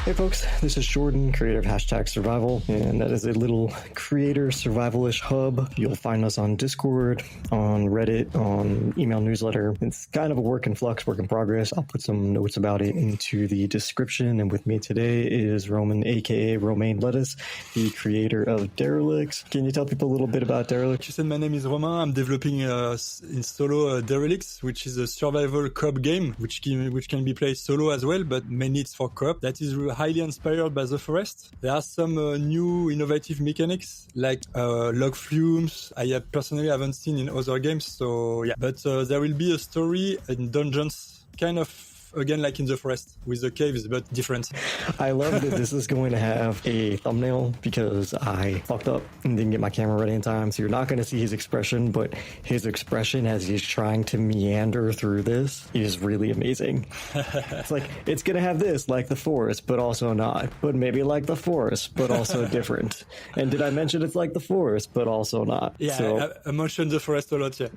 Hey folks, this is Jordan, creator of #Survival, and that is a little creator survival-ish hub. You'll find us on Discord, on Reddit, on email newsletter. It's kind of a work in flux, work in progress. I'll put some notes about it into the description, and with me today is Romain, aka Romain Lettuce, the creator of Derelicts. Can you tell people a little bit about Derelicts? You said my name is Romain. I'm developing in solo Derelicts, which is a survival co-op game, which can be played solo as well, but mainly it's for co-op. That is highly inspired by The Forest. There are some new innovative mechanics like log flumes. I personally haven't seen in other games, so yeah. But there will be a story and dungeons, kind of again like in The Forest with the caves, but different. I love that this is going to have a thumbnail because I fucked up and didn't get my camera ready in time, so you're not going to see his expression, but his expression as he's trying to meander through this is really amazing. It's like, it's going to have this like The Forest, but also not, but maybe like The Forest, but also different. And did I mention it's like The Forest, but also not? Yeah, so, I mentioned The Forest a lot, yeah.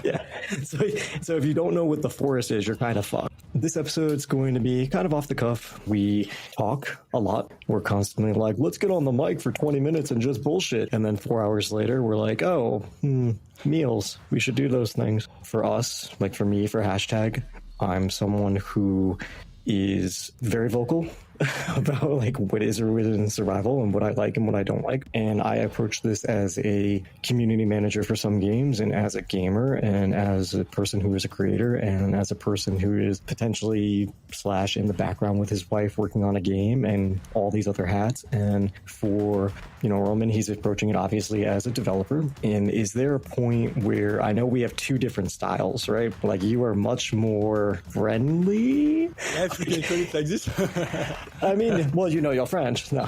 yeah. So if you don't know what The Forest is, you're kind of fucked. This episode's going to be kind of off the cuff. We talk a lot. We're constantly like, let's get on the mic for 20 minutes and just bullshit. And then 4 hours later, we're like, meals. We should do those things. For us, like for me, for #, I'm someone who is very vocal about like what is or isn't survival and what I like and what I don't like. And I approach this as a community manager for some games, and as a gamer, and as a person who is a creator, and as a person who is potentially / in the background with his wife working on a game, and all these other hats. And for, Roman, he's approaching it obviously as a developer. And is there a point where, I know we have two different styles, right? Like you are much more friendly. Yeah, if you can call it like this. I mean, well, you're French. No.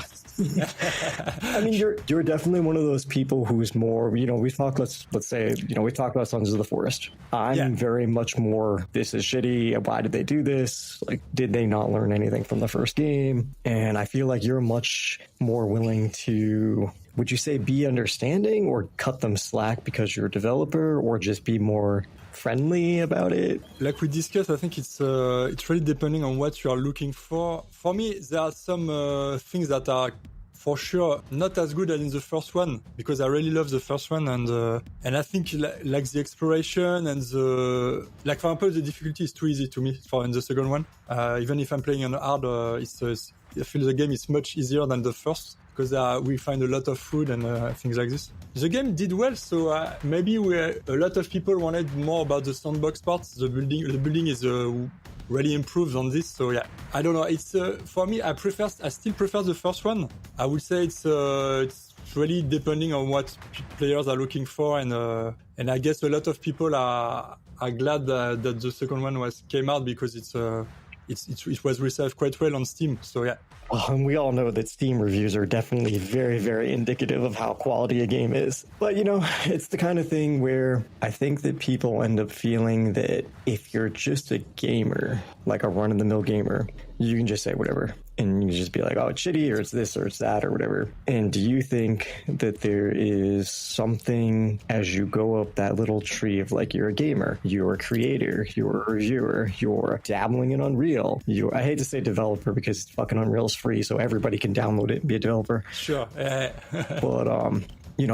I mean, you're definitely one of those people who's more, we talk, let's say, we talk about Sons of the Forest. I'm very much more, this is shitty. Why did they do this? Like, did they not learn anything from the first game? And I feel like you're much more willing to, would you say, be understanding or cut them slack because you're a developer, or just be more friendly about it? Like we discussed, I think it's really depending on what you are looking for. For me, there are some things that are for sure not as good as in the first one, because I really love the first one, and I think like the exploration and for example, the difficulty is too easy to me in the second one. Even if I'm playing on hard, I feel the game is much easier than the first, because we find a lot of food and things like this. The game did well, so maybe a lot of people wanted more about the sandbox parts. The building is really improved on this, so yeah. I don't know. It's for me, I still prefer the first one. I would say it's really depending on what players are looking for, and I guess a lot of people are glad that the second one came out, because it was received quite well on Steam. So yeah. Well, and we all know that Steam reviews are definitely very, very indicative of how quality a game is. But, it's the kind of thing where I think that people end up feeling that if you're just a gamer, like a run-of-the-mill gamer, you can just say whatever. And you can just be like, oh, it's shitty, or it's this, or it's that, or whatever. And do you think that there is something as you go up that little tree of like, you're a gamer, you're a creator, you're a reviewer, you're dabbling in Unreal, I hate to say developer because fucking Unreal's free, so everybody can download it and be a developer. Sure. But,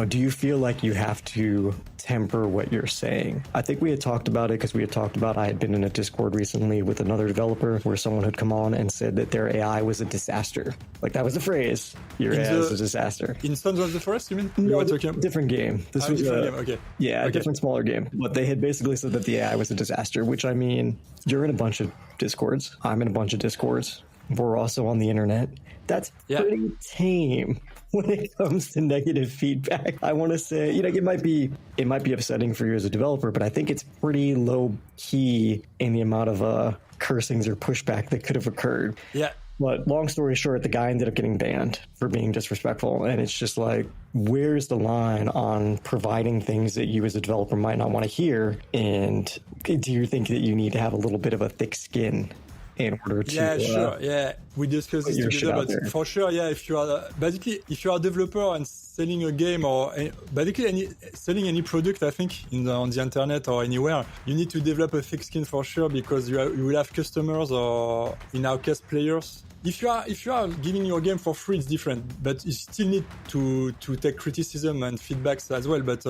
do you feel like you have to temper what you're saying? I think we had talked about it because I had been in a Discord recently with another developer where someone had come on and said that their AI was a disaster. Like, that was the phrase. Your AI is a disaster. In Sons of the Forest, you mean? No, different game. This was different game. Okay. Yeah, a different, smaller game. But they had basically said that the AI was a disaster, which, I mean, you're in a bunch of Discords. I'm in a bunch of Discords. We're also on the internet. That's pretty tame when it comes to negative feedback. I want to say, it might be upsetting for you as a developer, but I think it's pretty low key in the amount of cursings or pushback that could have occurred. Yeah. But long story short, the guy ended up getting banned for being disrespectful. And it's just like, where's the line on providing things that you as a developer might not want to hear? And do you think that you need to have a little bit of a thick skin in order to sure, we discussed this together, but for sure, if you are a developer and selling a game, or basically selling any product, I think on the internet or anywhere, you need to develop a thick skin for sure, because you will have customers, or in our case players, if you are giving your game for free, it's different, but you still need to take criticism and feedbacks as well. But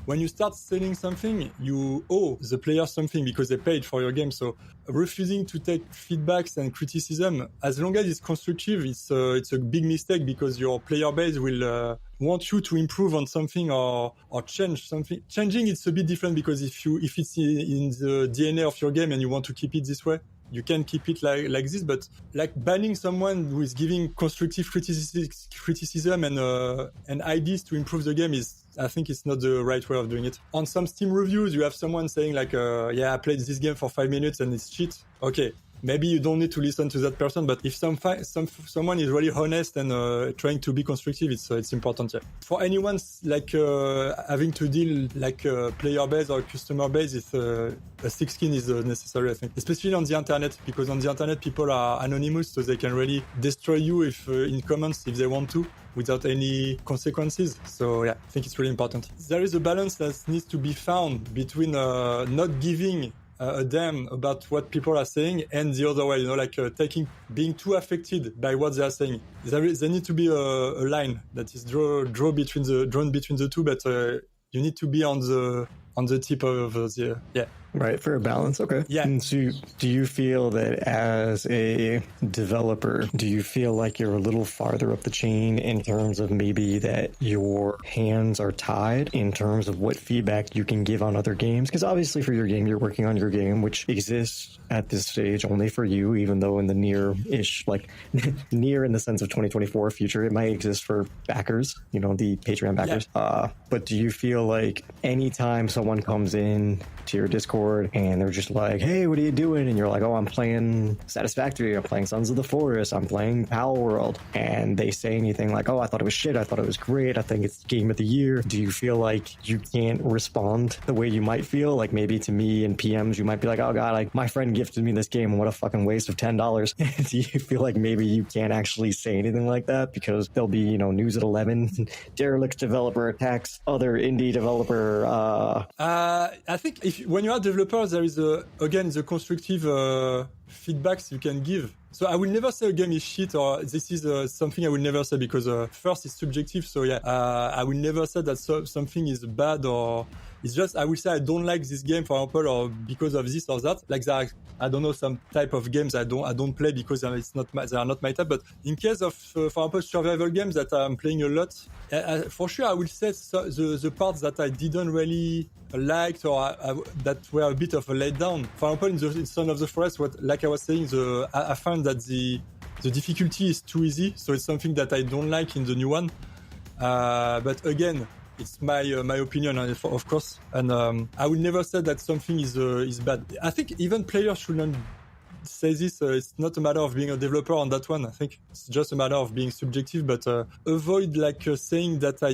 when you start selling something, you owe the player something because they paid for your game. So refusing to take feedbacks and criticism, as long as it's constructive, it's a big mistake because your player base will want you to improve on something or change something. Changing, it's a bit different because if it's in the DNA of your game and you want to keep it this way, you can keep it like this. But like banning someone who is giving constructive criticism and ideas to improve the game I think it's not the right way of doing it. On some Steam reviews, you have someone saying like, yeah, I played this game for 5 minutes and it's shit. Okay, maybe you don't need to listen to that person, but if someone is really honest and trying to be constructive, it's important. Yeah. For anyone like having to deal like player base or customer base, a thick skin is necessary, I think, especially on the internet, because on the internet people are anonymous, so they can really destroy you if in comments if they want to, without any consequences. So yeah, I think it's really important. There is a balance that needs to be found between not giving a damn about what people are saying and the other way, like being too affected by what they are saying. There need to be a line that is drawn between the two, but you need to be on the tip of the yeah. Right, for a balance. Okay. Yeah. And so do you feel that as a developer, do you feel like you're a little farther up the chain in terms of maybe that your hands are tied in terms of what feedback you can give on other games? Because obviously for your game, you're working on your game, which exists at this stage only for you, even though in the near-ish, like near in the sense of 2024 future, it might exist for backers, the Patreon backers. Yeah. But do you feel like anytime someone comes in to your Discord and they're just like, hey, what are you doing? And you're like, oh, I'm playing Satisfactory, I'm playing Sons of the Forest, I'm playing Power World, and they say anything like, oh, I thought it was shit, I thought it was great, I think it's game of the year, do you feel like you can't respond the way you might feel? Like maybe to me and PMs, you might be like, oh god, like my friend gifted me this game, what a fucking waste of $10. Do you feel like maybe you can't actually say anything like that because there'll be, news at 11, Derelicts developer attacks other indie developer? I think when you are a developer, there is the constructive feedbacks you can give. So I will never say a game is shit or this is something I will never say because first it's subjective. So yeah, I will never say that something is bad or it's just, I will say I don't like this game, for example, or because of this or that. Like that, I don't know, some type of games I don't play because they are not my type. But in case of, for example, survival games that I'm playing a lot, for sure I will say the parts that I didn't really liked or that were a bit of a letdown. For example, in Son of the Forest, like I was saying, I found that the difficulty is too easy, so it's something that I don't like in the new one. But again, it's my opinion, of course, and I will never say that something is bad. I think even players shouldn't say this. It's not a matter of being a developer on that one. I think it's just a matter of being subjective. But avoid saying that I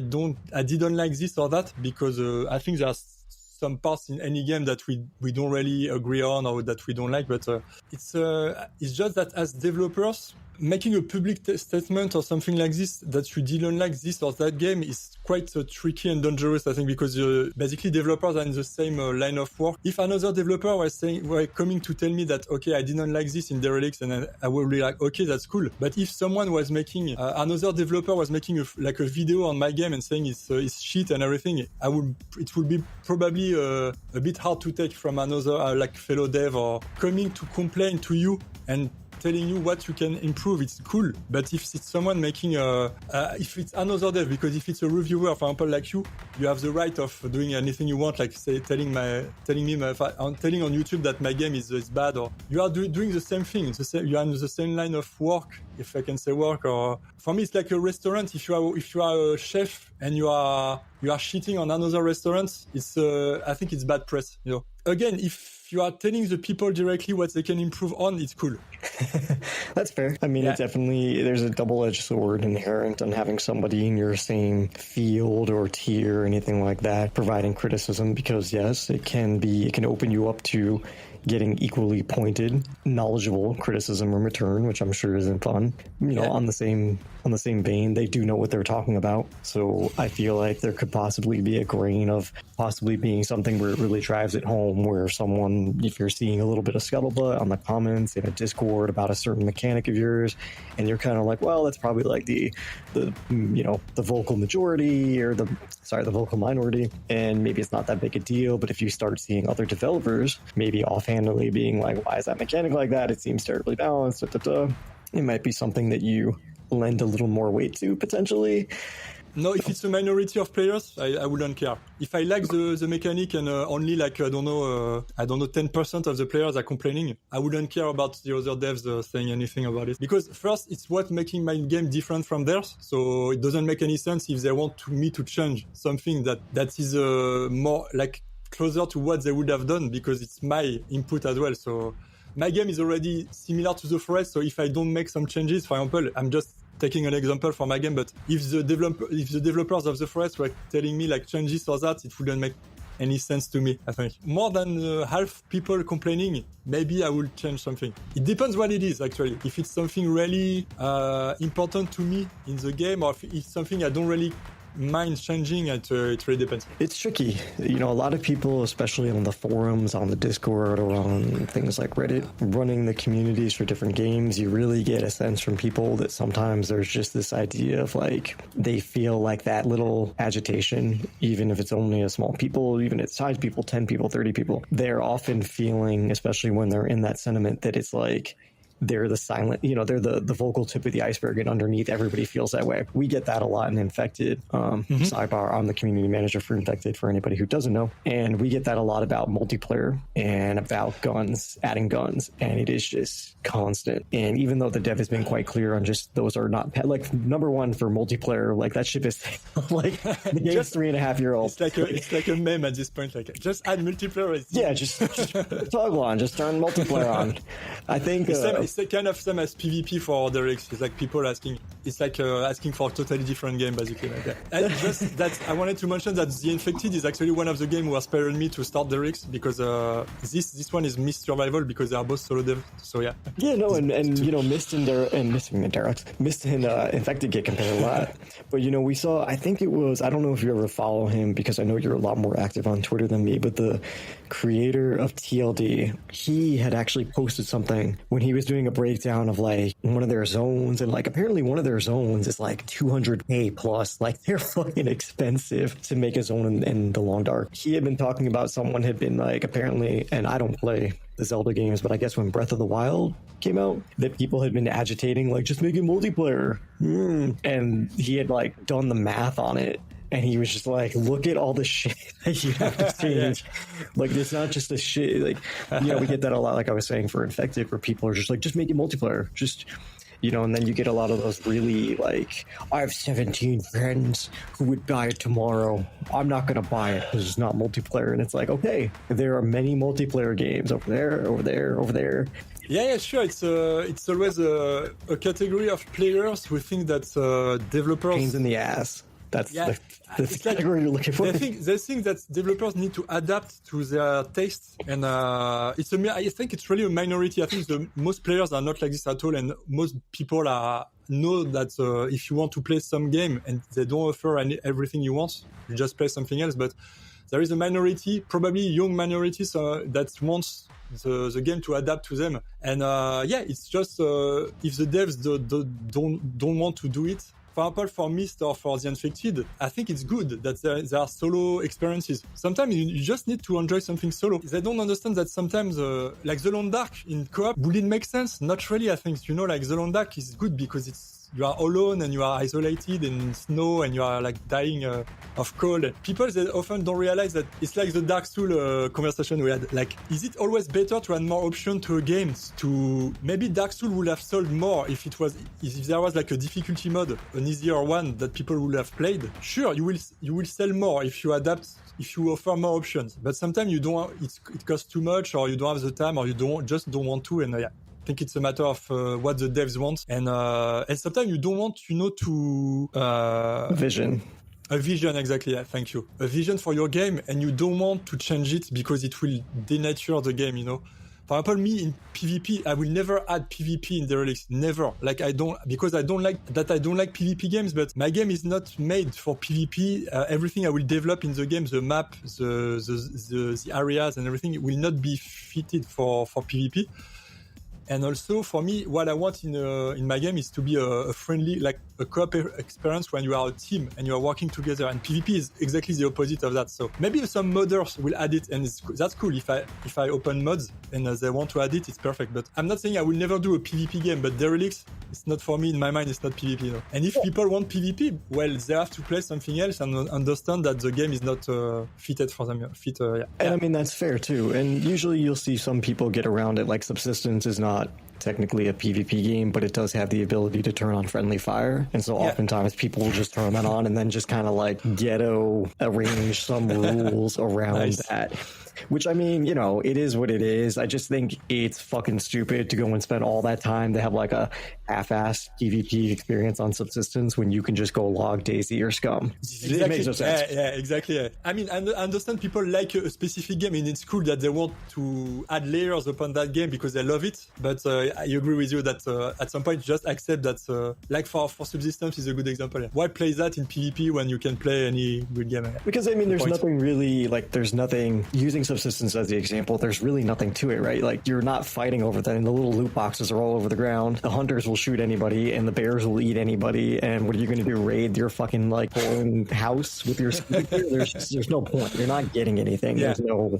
didn't like this or that, because I think there's some parts in any game that we don't really agree on or that we don't like. But it's just that as developers, making a public statement or something like this that you didn't like this or that game is quite tricky and dangerous, I think, because basically developers are in the same line of work. If another developer were coming to tell me that, okay, I didn't like this in Derelicts, and I would be like, okay, that's cool. But if someone was making, another developer was making a video on my game and saying it's shit and everything, it would be probably a bit hard to take from another fellow dev, or coming to complain to you and telling you what you can improve. It's cool. But if it's someone making if it's another dev, because if it's a reviewer, for example, like you have the right of doing anything you want, like say telling on YouTube that my game is bad, or you are doing the same thing. You are in the same line of work, if I can say work. Or for me, it's like a restaurant. If you are a chef and you are shitting on another restaurant, it's I think it's bad press. Again, if you are telling the people directly what they can improve on, it's cool. That's fair. I mean, It definitely, there's a double-edged sword inherent on having somebody in your same field or tier or anything like that providing criticism, because yes, it can open you up to getting equally pointed, knowledgeable criticism in return, which I'm sure isn't fun. On the same vein, they do know what they're talking about. So I feel like there could possibly be a grain of possibly being something where it really drives it home, where someone, if you're seeing a little bit of scuttlebutt on the comments in a Discord about a certain mechanic of yours, and you're kind of like, well, that's probably like the vocal majority or the vocal minority, and maybe it's not that big a deal. But if you start seeing other developers maybe offhandedly being like, why is that mechanic like that? It seems terribly balanced. It might be something that you lend a little more weight to potentially. No, if it's a minority of players, I wouldn't care. If I like the mechanic and only like, I don't know, 10% of the players are complaining, I wouldn't care about the other devs saying anything about it. Because first, it's what making my game different from theirs. So it doesn't make any sense if they want me to change something that is more like closer to what they would have done, because it's my input as well. So my game is already similar to the forest. So if I don't make some changes, for example, I'm just taking an example for my game, but if the developers of the forest were telling me like changes or that, it wouldn't make any sense to me. I think more than half people complaining, maybe I will change something. It depends what it is actually. If it's something really important to me in the game, or if it's something I don't really mind changing, it really depends. It's tricky. A lot of people, especially on the forums, on the Discord, or on things like Reddit, running the communities for different games, you really get a sense from people that sometimes there's just this idea of like, they feel like that little agitation, even if it's only a small people, even if it's 5 people, 10 people, 30 people, they're often feeling, especially when they're in that sentiment, that it's like, they're the silent, they're the vocal tip of the iceberg, and underneath everybody feels that way. We get that a lot in Infected. Sidebar, I'm the community manager for Infected, for anybody who doesn't know. And we get that a lot about multiplayer and about guns, adding guns. And it is just constant. And even though the dev has been quite clear on just those are not, like, number one for multiplayer, like that ship is like the game's 3.5-year-old. It's like a meme at this point. Like, just add multiplayer. Yeah, just toggle on, just turn multiplayer on. I think it's kind of same as PvP for Derelicts. It's like people asking. It's like asking for a totally different game, basically. Like that. And just that, I wanted to mention that the Infected is actually one of the games who inspired me to start Derelicts, because this one is Mist Survival, because they are both solo dev. So yeah. Yeah, no, and Mist and Derelicts, Mist and Infected get compared a lot. But we saw. I think it was. I don't know if you ever follow him, because I know you're a lot more active on Twitter than me. But the creator of TLD, he had actually posted something when he was doing a breakdown of like one of their zones, and like apparently one of their zones is like 200k plus. Like, they're fucking expensive to make a zone in the Long Dark. He had been talking about someone had been like, apparently, and I don't play the Zelda games, but I guess when Breath of the Wild came out, that people had been agitating like, just make it multiplayer. And he had like done the math on it. And he was just like, look at all the shit that you have to change. Yeah. Like, it's not just a shit. Like, we get that a lot, like I was saying, for Infected, where people are just like, just make it multiplayer. Just, and then you get a lot of those really like, I have 17 friends who would buy it tomorrow. I'm not going to buy it because it's not multiplayer. And it's like, okay, there are many multiplayer games over there, over there, over there. Yeah, sure. It's always a category of players who think that developers... Pains in the ass. That's the category you're looking for. They think that developers need to adapt to their tastes, and I think it's really a minority. I think most players are not like this at all, and most people know that if you want to play some game and they don't offer everything you want, you just play something else. But there is a minority, probably young minorities, that wants the game to adapt to them. And it's just if the devs don't want to do it. For example, for Mist or for the Infected, I think it's good that there are solo experiences. Sometimes you just need to enjoy something solo. They don't understand that sometimes, like The Long Dark in co-op, would it make sense? Not really, I think. Like The Long Dark is good because you are alone and you are isolated in snow and you are like dying of cold. People, they often don't realize that it's like the Dark Souls conversation we had. Like, is it always better to add more options to a game? Maybe Dark Souls would have sold more if there was like a difficulty mode, an easier one that people would have played. Sure, you will sell more if you offer more options. But sometimes it costs too much, or you don't have the time, or you don't want to, and I think it's a matter of what the devs want, and sometimes you don't want, vision. A vision, exactly. Yeah, thank you. A vision for your game, and you don't want to change it because it will denature the game. For example, me in PvP, I will never add PvP in Derelicts. Never. Like I don't like PvP games, but my game is not made for PvP. Everything I will develop in the game, the map, the areas and everything will not be fitted for PvP. And also, for me, what I want in my game is to be a friendly, like a co-op experience when you are a team and you are working together. And PvP is exactly the opposite of that. So maybe some modders will add it, and that's cool. If I open mods and they want to add it, it's perfect. But I'm not saying I will never do a PvP game. But Derelicts, it's not for me. In my mind, it's not PvP. No. And if people want PvP, well, they have to play something else and understand that the game is not fitted for them. Yeah. And I mean, that's fair too. And usually you'll see some people get around it. Like Subsistence is not technically a PvP game, but it does have the ability to turn on friendly fire. And so oftentimes people will just turn that on and then just kind of like ghetto arrange some rules around that. Which, I mean, you know, it is what it is. I just think it's fucking stupid to go and spend all that time to have like a half-assed PvP experience on Subsistence when you can just go log Daisy or Scum. Exactly. It makes no sense. Yeah, exactly. Yeah. I mean, I understand people like a specific game, and it's cool that they want to add layers upon that game because they love it. But I agree with you that at some point, just accept that, like for Subsistence is a good example. Yeah. Why play that in PvP when you can play any good game? Yeah. Because, I mean, there's nothing really, like, there's nothing, using Subsistence as the example, there's really nothing to it, right? Like, you're not fighting over that, and the little loot boxes are all over the ground. The hunters will shoot anybody, and the bears will eat anybody, and what are you going to do, raid your fucking, like, whole house with your speaker? There's no point. You're not getting anything. Yeah. There's no...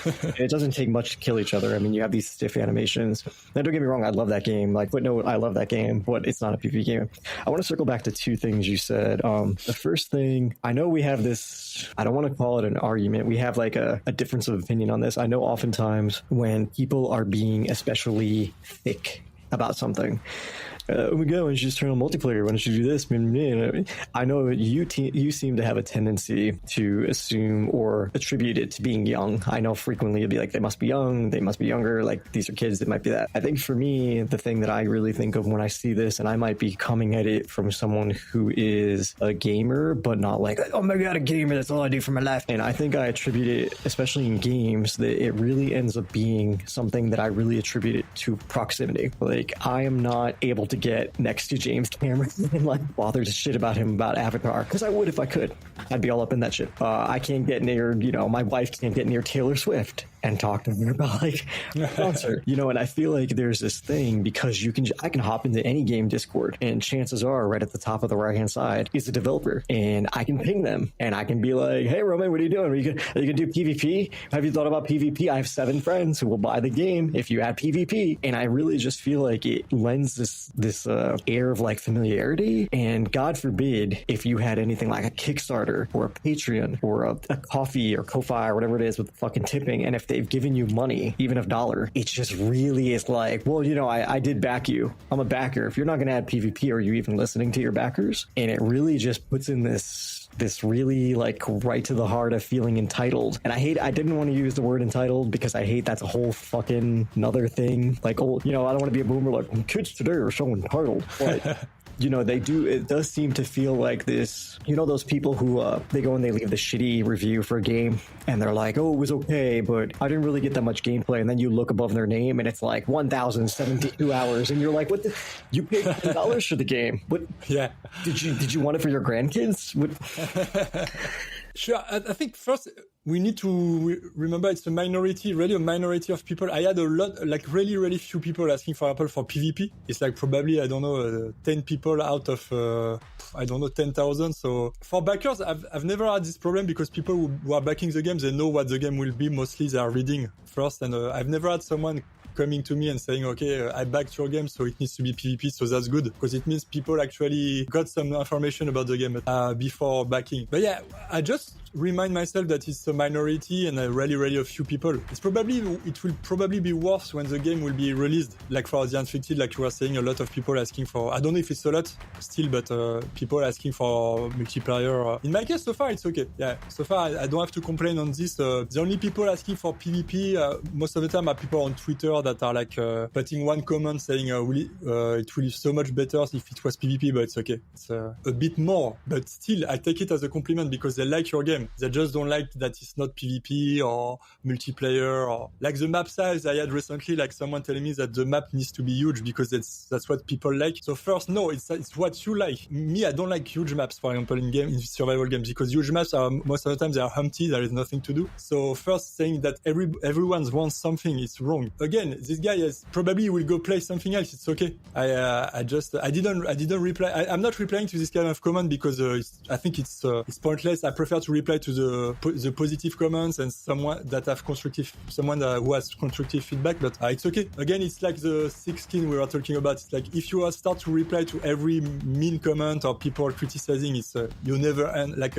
It doesn't take much to kill each other. I mean, you have these stiff animations. Now, don't get me wrong, I love that game. Like, footnote, I love that game, but it's not a PvP game. I want to circle back to two things you said. The first thing, I know we have this, I don't want to call it an argument. We have like a difference of opinion on this. I know oftentimes when people are being especially thick about something, oh my god, why don't you just turn on multiplayer? Why don't you do this? I know you seem to have a tendency to assume or attribute it to being young. I know frequently you'll be like, they must be young, they must be younger, like these are kids, it might be that. I think for me, the thing that I really think of when I see this, and I might be coming at it from someone who is a gamer, but not like, oh my god, a gamer, that's all I do for my life. And I think I attribute it, especially in games, that it really ends up being something that I really attribute it to proximity. Like, I am not able to get next to James Cameron and like bother to shit about him about Avatar, because I would if I could. I'd be all up in that shit. I can't get near, you know, my wife can't get near Taylor Swift and talk to her about like a concert, you know. And I feel like there's this thing because I can hop into any game Discord, and chances are right at the top of the right hand side is a developer, and I can ping them and I can be like, hey Romain, what are you doing? Are you gonna do PvP? Have you thought about PvP? I have 7 friends who will buy the game if you add PvP. And I really just feel like it lends this air of like familiarity. And God forbid if you had anything like a Kickstarter or a Patreon or a Coffee or Ko-Fi or whatever it is with fucking tipping, and if they've given you money, even $1, it just really is like, well, you know, I did back you. I'm a backer. If you're not going to add PvP, are you even listening to your backers? And it really just puts in this really like right to the heart of feeling entitled. And I didn't want to use the word entitled because I hate that's a whole fucking another thing. Like, oh, you know, I don't want to be a boomer like, kids today are so entitled. But you know, it does seem to feel like this, you know, those people who they go and they leave the shitty review for a game and they're like, oh, it was okay, but I didn't really get that much gameplay. And then you look above their name and it's like 1,072 hours. And you're like, what you paid $10 for the game. What? Yeah. Did you want it for your grandkids? What? Sure. I think first we need to remember it's really a minority of people. I had a lot, like really, really few people asking for example for PvP. It's like probably, I don't know, 10 people out of, 10,000. So for backers, I've never had this problem because people who are backing the game, they know what the game will be. Mostly they are reading first. And I've never had someone coming to me and saying, okay, I backed your game, so it needs to be PvP, so that's good, because it means people actually got some information about the game before backing. But yeah, I just remind myself that it's a minority and really a few people. It will probably be worse when the game will be released. Like for the Unfixed, like you were saying, a lot of people asking for, I don't know if it's a lot still, but people asking for multiplayer. In my case, so far, it's okay. Yeah, so far, I don't have to complain on this. The only people asking for PvP, most of the time are people on Twitter that are like putting one comment saying it will be so much better if it was PvP, but it's okay. It's a bit more, but still I take it as a compliment because they like your game. They just don't like that it's not PvP or multiplayer or like the map size. I had recently like someone telling me that the map needs to be huge because that's what people like. So first, no, it's what you like. Me, I don't like huge maps, for example, in survival games, because huge maps are most of the time they are empty. There is nothing to do. So first, saying that everyone wants something, it's wrong. Again, this guy probably will go play something else. It's okay. I didn't reply. I'm not replying to this kind of comment because I think it's pointless. I prefer to reply to the positive comments and someone who has constructive feedback. But it's okay. Again, it's like the thick skin we were talking about. It's like if you start to reply to every mean comment or people criticizing, it's you never end. Like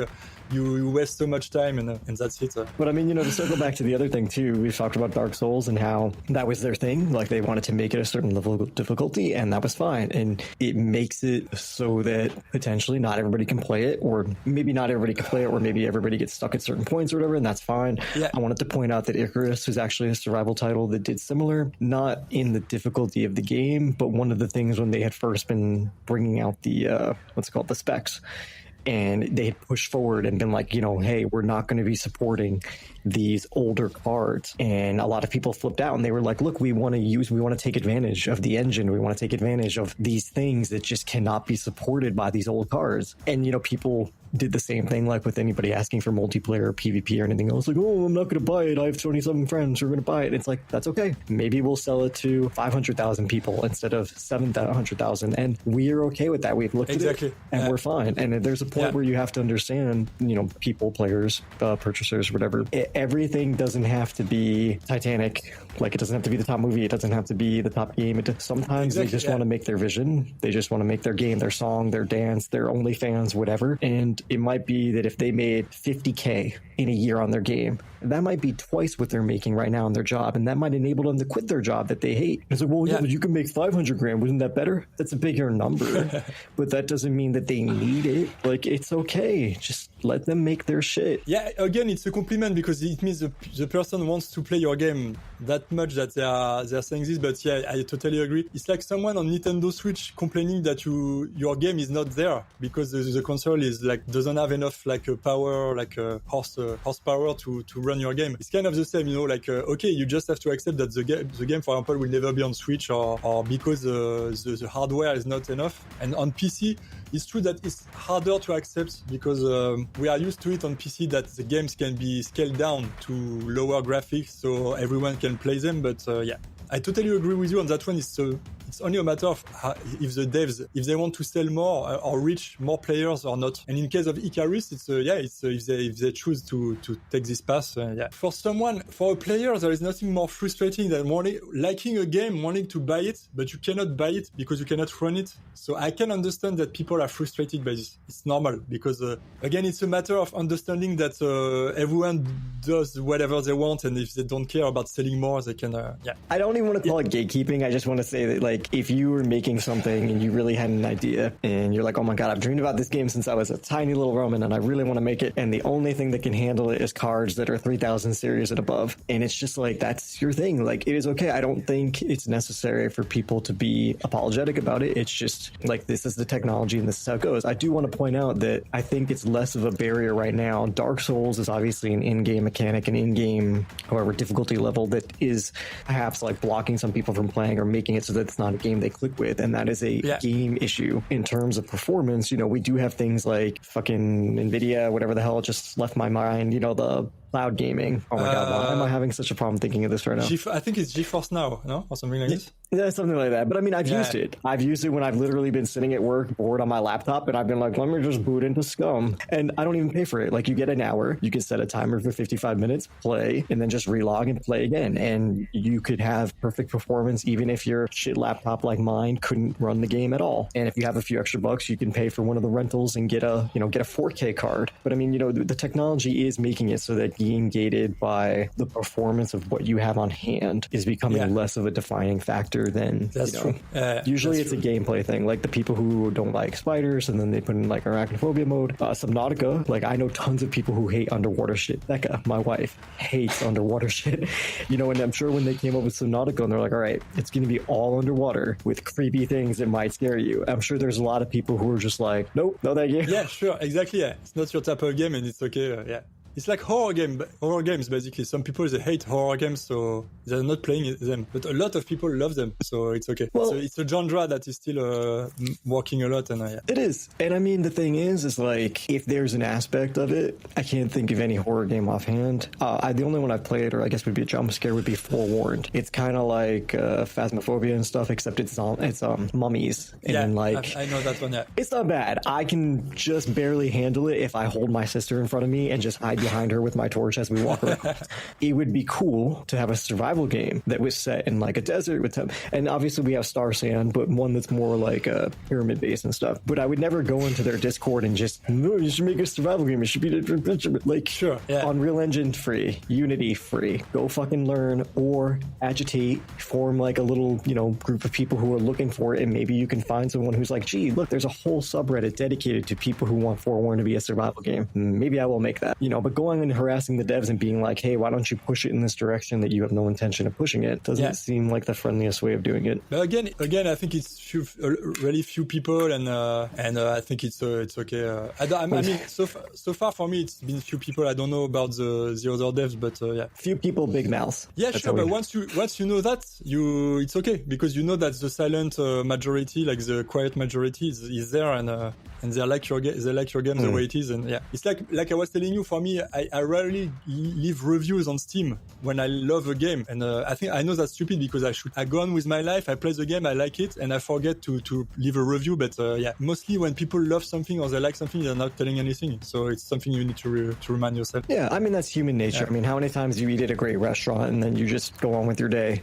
you waste so much time and that's it. But I mean, to circle back to the other thing too, we've talked about Dark Souls and how that was their thing. Like they wanted to make it a certain level of difficulty, and that was fine. And it makes it so that potentially not everybody can play it, or maybe not everybody can play it, or maybe everybody gets stuck at certain points or whatever, and that's fine. Yeah. I wanted to point out that Icarus was actually a survival title that did similar, not in the difficulty of the game, but one of the things when they had first been bringing out the the specs, and they had pushed forward and been like, hey, we're not going to be supporting these older cards. And a lot of people flipped out and they were like, look, we want to take advantage of the engine. We want to take advantage of these things that just cannot be supported by these old cards. And, people did the same thing, like with anybody asking for multiplayer or PvP or anything else. Like, oh, I'm not going to buy it. I have 27 friends who are going to buy it. It's like, that's okay. Maybe we'll sell it to 500,000 people instead of 700,000. And we're okay with that. We've looked at it and we're fine. And there's a point where you have to understand, people, players, purchasers, whatever. Everything doesn't have to be Titanic. Like, it doesn't have to be the top movie. It doesn't have to be the top game. Sometimes they just want to make their vision. They just want to make their game, their song, their dance, their OnlyFans, whatever. And it might be that if they made 50K in a year on their game, that might be twice what they're making right now in their job, and that might enable them to quit their job that they hate. It's like, well, yeah, but you can make 500 grand. Wasn't that better? That's a bigger number, but that doesn't mean that they need it. Like, it's okay. Just let them make their shit. Yeah, again, it's a compliment because it means the person wants to play your game that much that they are saying this. But yeah, I totally agree. It's like someone on Nintendo Switch complaining that your game is not there because the console is like doesn't have enough power, horsepower to run your game. It's kind of the same, okay, you just have to accept that the game, for example, will never be on Switch or because the hardware is not enough. And on PC, it's true that it's harder to accept because we are used to it on PC that the games can be scaled down to lower graphics so everyone can play them. But yeah, I totally agree with you on that one. It's only a matter of if the devs, if they want to sell more or reach more players or not. And in case of Icarus, if they choose to take this path, yeah. For a player, there is nothing more frustrating than liking a game, wanting to buy it, but you cannot buy it because you cannot run it. So I can understand that people are frustrated by this. It's normal because, again, it's a matter of understanding that everyone does whatever they want, and if they don't care about selling more, they can, yeah. I don't even want to call it gatekeeping. I just want to say that, if you were making something and you really had an idea and you're like, oh my God, I've dreamed about this game since I was a tiny little Roman and I really want to make it. And the only thing that can handle it is cards that are 3,000 series and above. And it's just that's your thing. It is okay. I don't think it's necessary for people to be apologetic about it. It's just this is the technology and this is how it goes. I do want to point out that I think it's less of a barrier right now. Dark Souls is obviously an in-game mechanic, an in-game, however, difficulty level that is perhaps blocking some people from playing or making it so that it's not a game they click with, and that is a game issue. In terms of performance, we do have things like fucking Nvidia, whatever the hell just left my mind, the cloud gaming. Oh my God, why am I having such a problem thinking of this right now? I think it's GeForce Now, no? Or something like this? Yeah, something like that. But I mean, I've used it. I've used it when I've literally been sitting at work, bored on my laptop, and I've been like, let me just boot into Scum. And I don't even pay for it. You get an hour, you can set a timer for 55 minutes, play, and then just relog and play again. And you could have perfect performance even if your shit laptop like mine couldn't run the game at all. And if you have a few extra bucks, you can pay for one of the rentals and get a 4K card. But I mean, the technology is making it so that being gated by the performance of what you have on hand is becoming less of a defining factor factor than That's true. Usually that's it's a gameplay thing, like the people who don't like spiders and then they put in like arachnophobia mode. Subnautica, like I know tons of people who hate underwater shit. Becca, my wife, hates underwater shit. And I'm sure when they came up with Subnautica and they're like, all right, it's going to be all underwater with creepy things that might scare you. I'm sure there's a lot of people who are just like, nope, no thank you. Yeah, sure, exactly. Yeah, it's not your type of game, and it's okay. Yeah, it's like horror games basically. Some people they hate horror games, so they're not playing them. But a lot of people love them, so it's okay. Well, so it's a genre that is still working a lot, and yeah. It is, and I mean the thing is like if there's an aspect of it, I can't think of any horror game offhand. The only one I've played, or I guess would be a jump scare, would be Forewarned. It's kind of like Phasmophobia and stuff, except it's mummies. And I know that one. Yeah, it's not bad. I can just barely handle it if I hold my sister in front of me and just hide behind her with my torch as we walk around. It would be cool to have a survival game that was set in like a desert with and obviously we have Star Sand, but one that's more like a pyramid base and stuff. But I would never go into their Discord and just, no, you should make a survival game. It should be like sure, yeah. Unreal Engine free, Unity free. Go fucking learn or agitate, form like a little, group of people who are looking for it, and maybe you can find someone who's like, gee, look, there's a whole subreddit dedicated to people who want Forewarned to be a survival game. Maybe I will make that. But going and harassing the devs and being like, hey, why don't you push it in this direction that you have no intention of pushing it, doesn't seem like the friendliest way of doing it. But again, I think it's really few people, and I think it's okay. I mean, so far for me, it's been few people. I don't know about the other devs, but yeah, few people, big mouths. Yeah, sure. But once you know that, it's okay, because you know that the silent majority, like the quiet majority, is there, and they like your game the way it is, and yeah, it's like I was telling you. For me, I rarely leave reviews on Steam when I love a game, and I know that's stupid because I go on with my life, I play the game, I like it, and I forget to leave a review. But yeah, mostly when people love something or they like something, they're not telling anything. So it's something you need to remind yourself. Yeah, I mean that's human nature. Yeah. I mean, how many times you eat at a great restaurant and then you just go on with your day?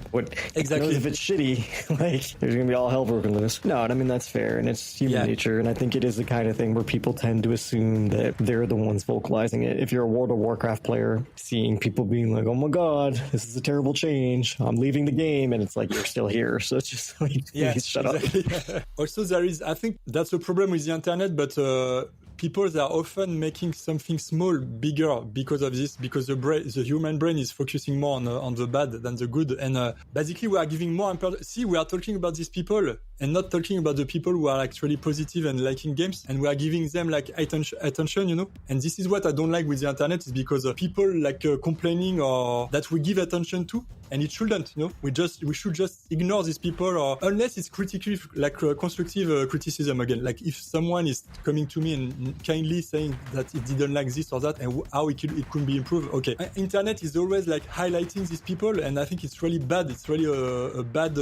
Exactly. If it's shitty, like there's gonna be all hell broken loose. No, I mean that's fair, and it's human nature, and I think it is the kind of thing where people tend to assume that they're the ones vocalizing it. If you're a World of Warcraft player, seeing people being like, oh my god, this is a terrible change, I'm leaving the game, and it's like, you're still here. So it's just like, please shut up. Also, I think that's a problem with the internet, but people are often making something small bigger because of this, because the human brain is focusing more on the bad than the good, and basically we are giving more importance. See, we are talking about these people and not talking about the people who are actually positive and liking games, and we are giving them like attention, and this is what I don't like with the internet, is because people like complaining or that we give attention to, and it shouldn't. We should just ignore these people, or unless it's critically like constructive criticism. Again, like if someone is coming to me and kindly saying that it didn't like this or that and how it could be improved. Okay, internet is always like highlighting these people, and I think it's really bad. It's really a bad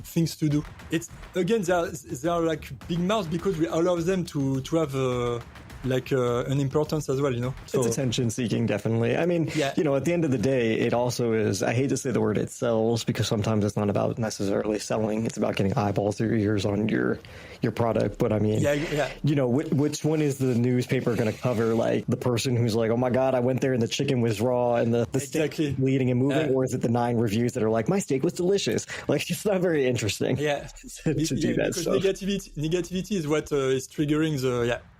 things to do. It's again they are like big mouths because we allow them to have an importance as well, So, it's attention seeking, definitely. I mean, at the end of the day, it also is, I hate to say the word it sells, because sometimes it's not about necessarily selling. It's about getting eyeballs or ears on your product. But I mean, which one is the newspaper going to cover? Like the person who's like, oh my God, I went there and the chicken was raw and the steak bleeding and moving, or is it the 9 reviews that are like, my steak was delicious? Like, it's not very interesing. Yeah. to do that because stuff. Negativity is what is triggering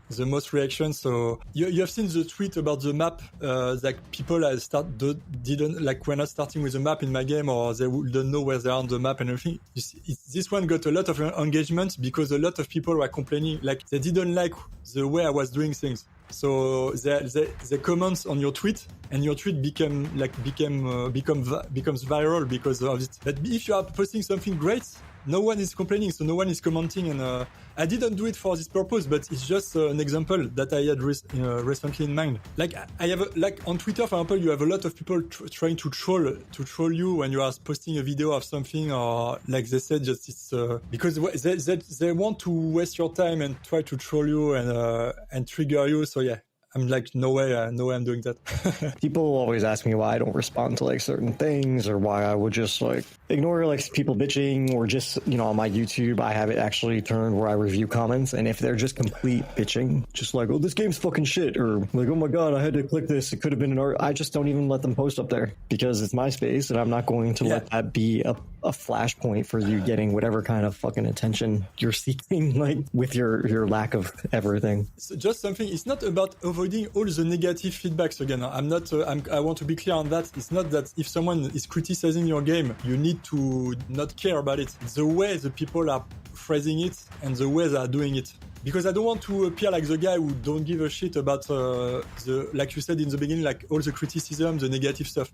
the most reactions. So you have seen the tweet about the map, like people we're not starting with a map in my game, or they don't know where they are on the map and everything. This one got a lot of engagement because a lot of people were complaining, like they didn't like the way I was doing things. So they comment on your tweet, and your tweet becomes viral because of it. But if you are posting something great, no one is complaining, so no one is commenting, and I didn't do it for this purpose, but it's just an example that I had recently in mind. Like I have on Twitter, for example, you have a lot of people trying to troll you when you are posting a video of something, or like they said, just it's because they want to waste your time and try to troll you and trigger you. So yeah. I'm like, no way I'm doing that. People always ask me why I don't respond to like certain things, or why I would just like ignore like people bitching, or just, you know, on my YouTube, I have it actually turned where I review comments. And if they're just complete bitching, just like, oh, this game's fucking shit, or like, oh my God, I had to click this, it could have been an art, I just don't even let them post up there, because it's my space and I'm not going to let that be a flashpoint for you getting whatever kind of fucking attention you're seeking, like with your lack of everything. So just something, it's not about avoiding all the negative feedbacks again. I want to be clear on that. It's not that if someone is criticizing your game, you need to not care about it. It's the way the people are phrasing it and the way they are doing it. Because I don't want to appear like the guy who don't give a shit about like you said in the beginning, like all the criticism, the negative stuff.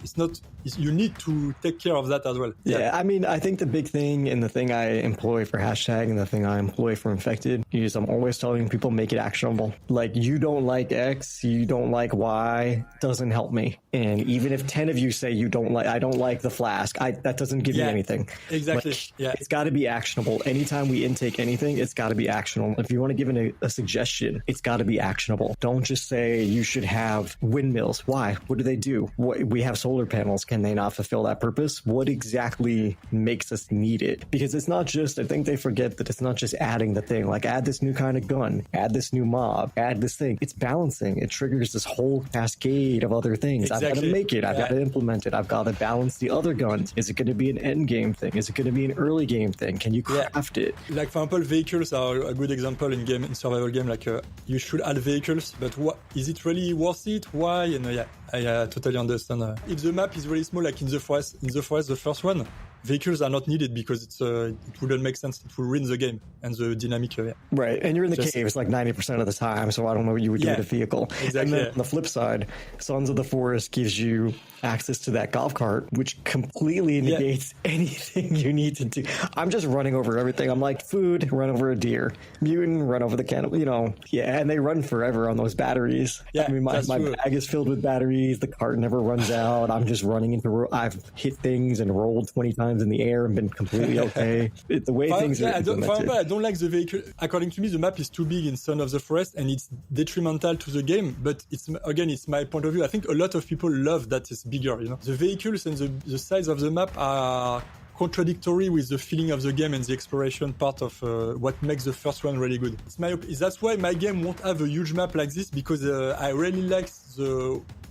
You need to take care of that as well. Yeah, I mean, I think the big thing, and the thing I employ for hashtag and the thing I employ for infected, is I'm always telling people, make it actionable. Like, you don't like X, you don't like Y, doesn't help me. And even if 10 of you say I don't like the flask, that doesn't give me anything. Exactly. Like, it's got to be actionable. Anytime we intake anything, it's got to be actionable. If you want to give a suggestion, it's got to be actionable. Don't just say you should have windmills. Why? What do they do? We have solar panels. Can they not fulfill that purpose? What exactly makes us need it? Because it's not just, I think they forget that it's not just adding the thing, like add this new kind of gun, add this new mob, add this thing. It's balancing. It triggers this whole cascade of other things. Exactly. I've got to make it. I've got to implement it. I've got to balance the other guns. Is it going to be an end game thing? Is it going to be an early game thing? Can you craft it? Like, for example, vehicles are a good example in survival game. Like, you should add vehicles, but is it really worth it? Why? And I totally understand. If the map is really small, like in the forest, the first one, vehicles are not needed because it wouldn't make sense. It will ruin the game and the dynamic. Right, and you're in the caves like 90% of the time, so I don't know what you would do with a vehicle. Exactly. And then on the flip side, Sons of the Forest gives you access to that golf cart, which completely negates anything you need to do. I'm just running over everything. I'm like, food, run over a deer. Mutant, run over the cannibal. You know, and they run forever on those batteries. Yeah, I mean, my bag is filled with batteries. The cart never runs out. I'm just running into. I've hit things and rolled 20 times in the air and been completely okay. The way things are implemented. I don't like the vehicle. According to me, the map is too big in Son of the Forest and it's detrimental to the game. But it's my point of view. I think a lot of people love that it's bigger. You know, the vehicles and the size of the map are contradictory with the feeling of the game and the exploration part of what makes the first one really good. That's why my game won't have a huge map like this, because I really like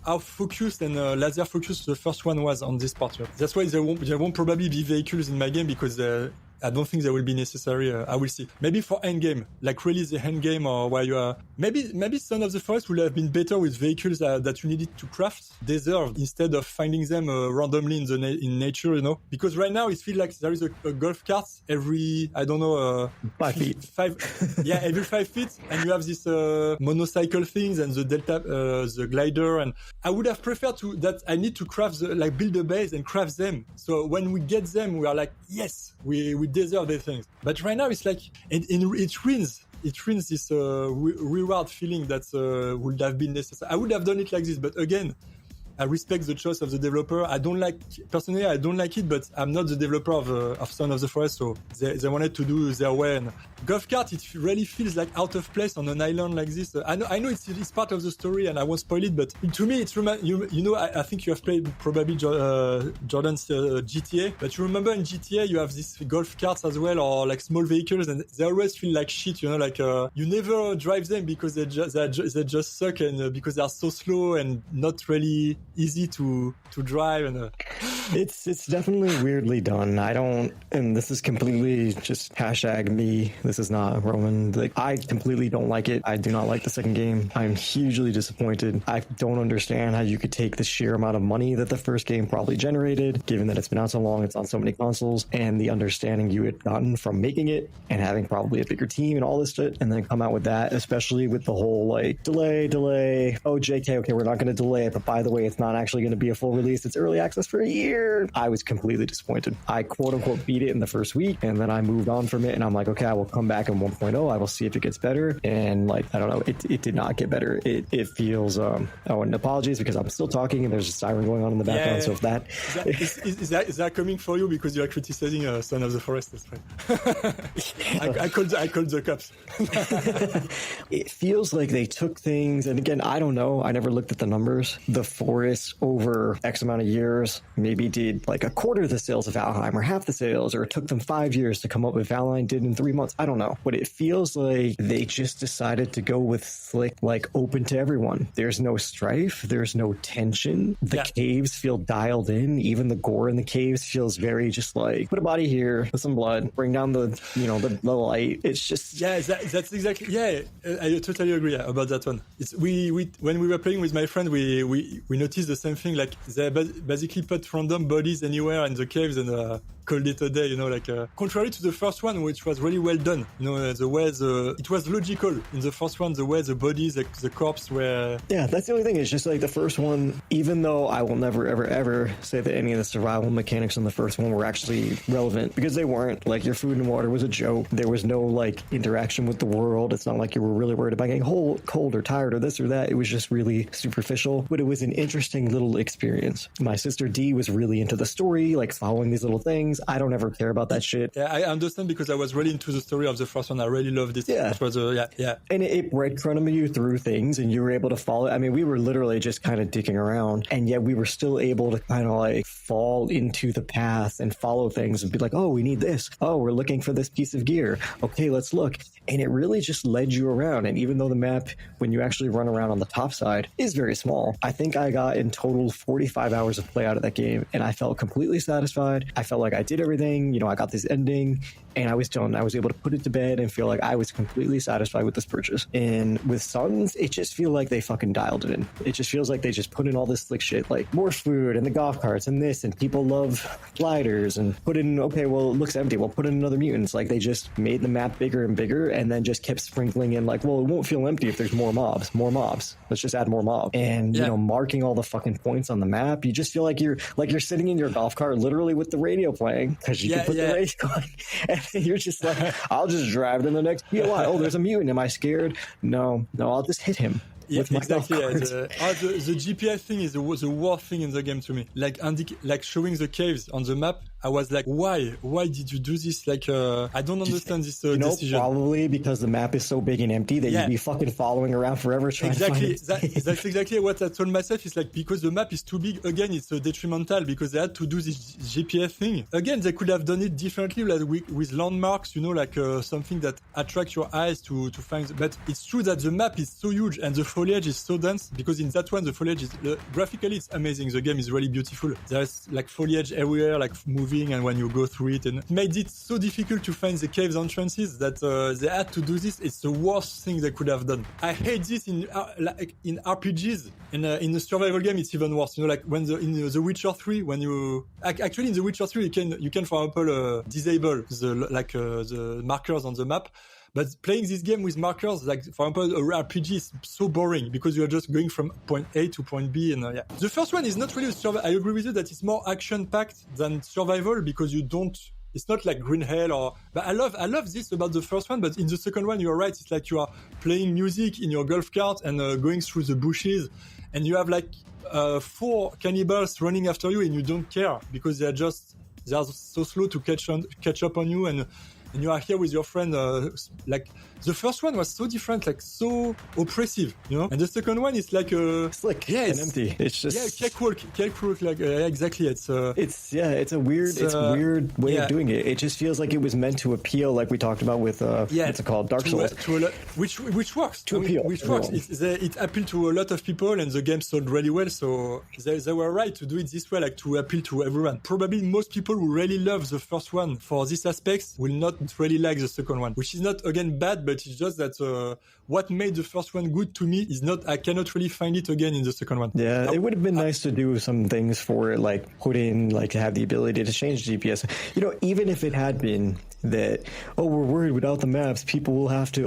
how focused and laser focused the first one was on this part. That's why there won't probably be vehicles in my game, because I don't think they will be necessary. I will see. Maybe for end game, like really the end game, or where you are. Maybe Son of the Forest would have been better with vehicles that you needed to craft, deserved, instead of finding them randomly in nature. You know, because right now it feels like there is a golf cart every 5 feet. Every 5 feet, and you have this monocycle things and the delta, the glider. And I would have preferred that I need to craft build a base and craft them. So when we get them, we are like, yes, we deserve these things. But right now it's like it ruins this reward feeling that would have been necessary. I would have done it like this, but again, I respect the choice of the developer. I don't like it, but I'm not the developer of Son of the Forest, so they wanted to do their way. And golf cart, it really feels like out of place on an island like this. I know it's part of the story, and I won't spoil it, but to me, it's I think you have played probably Jordan's GTA, but you remember in GTA you have these golf carts as well, or like small vehicles, and they always feel like shit. You know, like you never drive them because they just suck, and because they are so slow and not really easy to drive. And it's definitely weirdly done. And this is completely just hashtag me. This is not Roman. Like, I completely don't like it. I do not like the second game. I'm hugely disappointed. I don't understand how you could take the sheer amount of money that the first game probably generated, given that it's been out so long, it's on so many consoles, and the understanding you had gotten from making it and having probably a bigger team and all this shit, and then come out with that, especially with the whole like delay. Oh, JK, okay, we're not going to delay it, but by the way, it's not actually going to be a full release. It's early access for a year. here. I was completely disappointed. I quote unquote beat it in the first week, and then I moved on from it, and I'm like, okay, I will come back in 1.0. I will see if it gets better. And like, I don't know, it did not get better. It feels and apologies because I'm still talking and there's a siren going on in the background. So if that is that coming for you because you are criticizing Son of the Forest? That's right. I called the cops. It feels like they took things, and again, I don't know. I never looked at the numbers. The Forest over X amount of years maybe did like a quarter of the sales of Valheim or half the sales, or it took them 5 years to come up with Valheim did in 3 months. I don't know. But it feels like they just decided to go with slick, like open to everyone. There's no strife. There's no tension. The caves feel dialed in. Even the gore in the caves feels very just like, put a body here, put some blood, bring down the light. It's just... Yeah, that's exactly... Yeah, I totally agree about that one. It's we when we were playing with my friend, we noticed the same thing. Like they basically put random bodies anywhere in the caves and called it a day. Contrary to the first one, which was really well done. The way it was logical in the first one. The way the bodies, the corpse were. Yeah, that's the only thing. It's just like the first one. Even though I will never ever say that any of the survival mechanics in the first one were actually relevant, because they weren't. Like your food and water was a joke. There was no like interaction with the world. It's not like you were really worried about getting cold or tired or this or that. It was just really superficial, but it was an interesting little experience. My sister D was really into the story, like following these little things. I don't ever care about that shit. Yeah, I understand because I was really into the story of the first one. I really loved it. Yeah. It was, And it breadcrumbed you through things and you were able to follow. I mean, we were literally just kind of dicking around, and yet we were still able to kind of like fall into the path and follow things and be like, oh, we need this. Oh, we're looking for this piece of gear. Okay, let's look. And it really just led you around. And even though the map, when you actually run around on the top side, is very small, I think I got in total 45 hours of play out of that game, and I felt completely satisfied. I felt like I did everything. I got this ending, and I was done. I was able to put it to bed and feel like I was completely satisfied with this purchase. And with Sons, it just feels like they fucking dialed it in. It just feels like they just put in all this slick shit, like more food and the golf carts and this, and people love gliders, and put in, okay, well, it looks empty. We'll put in another mutant. It's like they just made the map bigger and bigger, and then just kept sprinkling in like, well, it won't feel empty if there's more mobs. Let's just add more mobs. And, marking all the fucking points on the map, you just feel like you're sitting in your golf cart literally with the radio playing, because you can put the radio on. And you're just like, I'll just drive to the next POI. Oh, there's a mutant. Am I scared? No, I'll just hit him. Yeah, exactly. The GPS thing is the worst thing in the game to me. Like showing the caves on the map, I was like, why? Why did you do this? Like, I don't understand this decision. Probably because the map is so big and empty that you'd be fucking following around forever trying to find it. That's exactly what I told myself. It's like, because the map is too big, again, it's detrimental because they had to do this GPS thing. Again, they could have done it differently, like with landmarks, something that attracts your eyes to find. But it's true that the map is so huge and the foliage is so dense, because in that one, the foliage is, graphically, it's amazing. The game is really beautiful. There's like foliage everywhere, like moving, and when you go through it, and it made it so difficult to find the caves entrances that they had to do this. It's the worst thing they could have done. I hate this in RPGs. In a survival game, it's even worse. Like when in The Witcher 3, when you actually in The Witcher 3, you can for example disable the markers on the map. But playing this game with markers, like for example, a RPG is so boring because you are just going from point A to point B. And the first one is not really I agree with you that it's more action-packed than survival, because it's not like Green Hell but I love this about the first one. But in the second one, you're right. It's like you are playing music in your golf cart and going through the bushes, and you have like 4 cannibals running after you, and you don't care because they are so slow to catch up on you, and you are here with your friend. Like the first one was so different, like so oppressive, and the second one is like slick and empty. It's just cakewalk. Like exactly. It's a weird way of doing it. It just feels like it was meant to appeal, like we talked about with what's it called, Dark Souls, which works to appeal. Which works. It appealed to a lot of people, and the game sold really well. So they were right to do it this way, like to appeal to everyone. Probably most people who really love the first one for these aspects will not really like the second one, which is not again bad, but it's just that what made the first one good to me is not, I cannot really find it again in the second one. Yeah, it would have been nice to do some things for it, like put in, like have the ability to change GPS. Even if it had been that, we're worried without the maps, people will have to,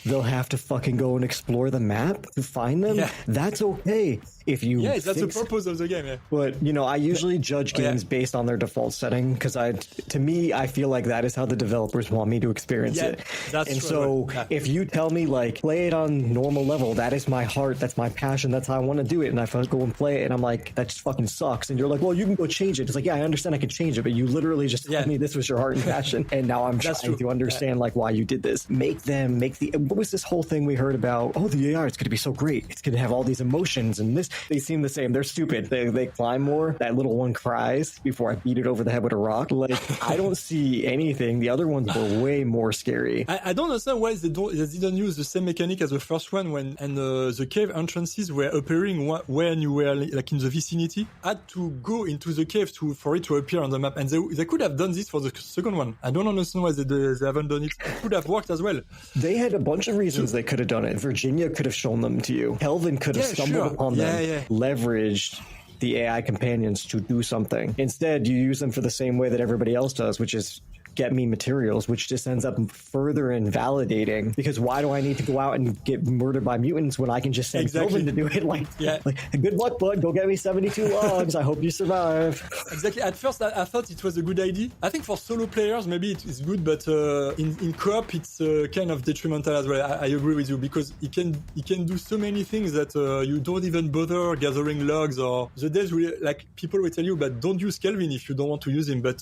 they'll have to fucking go and explore the map to find them. Yeah. That's okay. if you that's the purpose of the game. Yeah. But I usually judge games based on their default setting because to me I feel like that is how the developers want me to experience it. That's and true, so right. if you tell me like play it on normal level, that is my heart, that's my passion, that's how I want to do it, and I go and play it and I'm like, that just fucking sucks, and you're like, well, you can go change it. It's like, yeah, I understand I can change it, but you literally just told me this was your heart and passion, and now I'm trying to understand like why you did this. What was this whole thing we heard about? Oh, the AI is going to be so great, it's going to have all these emotions, and this, they seem the same. They're stupid. They climb more. That little one cries before I beat it over the head with a rock. Like, I don't see anything. The other ones were way more scary. I don't understand why they didn't use the same mechanic as the first one the cave entrances were appearing when you were like in the vicinity. Had to go into the cave for it to appear on the map, and they could have done this for the second one. I don't understand why they haven't done it. It could have worked as well. They had a bunch of reasons they could have done it. Virginia could have shown them to you. Kelvin could have stumbled upon them, leveraged the AI companions to do something. Instead, you use them for the same way that everybody else does, which is get me materials, which just ends up further invalidating, because why do I need to go out and get murdered by mutants when I can just send Kelvin to do it? Like, good luck, bud, go get me 72 logs, I hope you survive. Exactly. At first I thought it was a good idea. I think for solo players maybe it is good, but in co-op it's kind of detrimental as well. I agree with you, because it can do so many things that you don't even bother gathering logs, or the devs will, like, people will tell you, but don't use Kelvin if you don't want to use him, but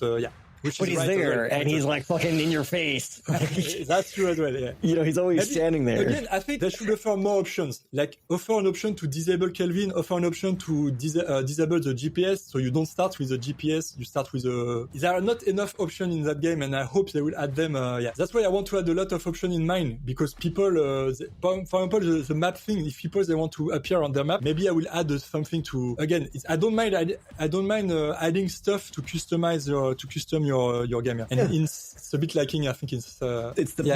but he's there, and he's like fucking in your face. That's true as well, yeah. He's always standing there. Again, I think they should offer more options. Like, offer an option to disable Kelvin, offer an option to disable the GPS, so you don't start with the GPS, you start with a... There are not enough options in that game, and I hope they will add them, That's why I want to add a lot of options in mine, because people, for example, the map thing, if people, they want to appear on their map, maybe I will add something to... Again, I don't mind adding stuff to customize your game, and it's a bit lacking. I think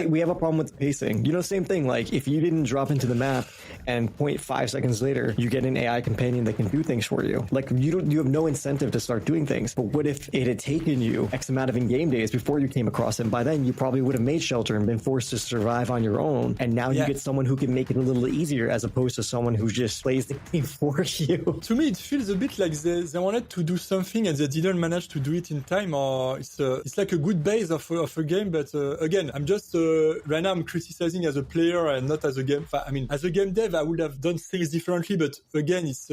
we have a problem with the pacing. Same thing. Like, if you didn't drop into the map and 0.5 seconds later you get an AI companion that can do things for you, like, you have no incentive to start doing things. But what if it had taken you X amount of in-game days before you came across him? By then you probably would have made shelter and been forced to survive on your own, and now you get someone who can make it a little easier, as opposed to someone who just plays the game for you. To me it feels a bit like they wanted to do something and they didn't manage to do it in time, or it's like a good base of a game, but again, I'm just right now I'm criticizing as a player and not as a game. I mean, as a game dev, I would have done things differently, but again, it's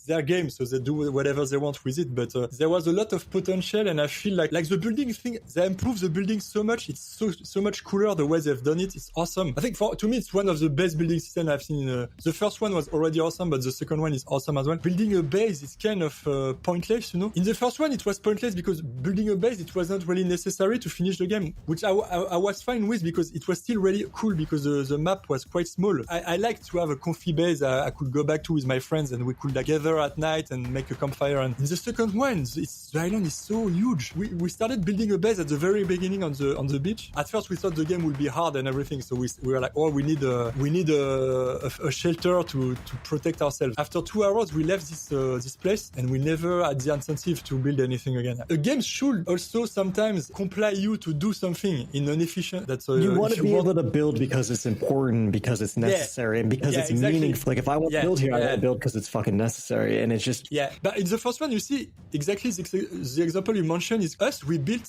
their game, so they do whatever they want with it. But there was a lot of potential, and I feel like the building thing, they improved the building so much. It's so much cooler the way they've done it. It's awesome. I think to me, it's one of the best building systems I've seen. The first one was already awesome, but the second one is awesome as well. Building a base is kind of pointless, In the first one, it was pointless because building a base, it wasn't really necessary to finish the game, which I was fine with, because it was still really cool, because the map was quite small. I like to have a comfy base I could go back to with my friends, and we could gather at night and make a campfire. And in the second one, the island is so huge. We started building a base at the very beginning on the beach. At first we thought the game would be hard and everything, so we were like, oh, we need a shelter to protect ourselves. After 2 hours we left this place, and we never had the incentive to build anything again. A game should also sometimes comply you to do something in an efficient... you want to be able to build because it's important, because it's necessary, and because it's meaningful. Like, if I want to build here, I want to build because it's fucking necessary, and it's just... Yeah, but in the first one, you see, exactly the example you mentioned is us.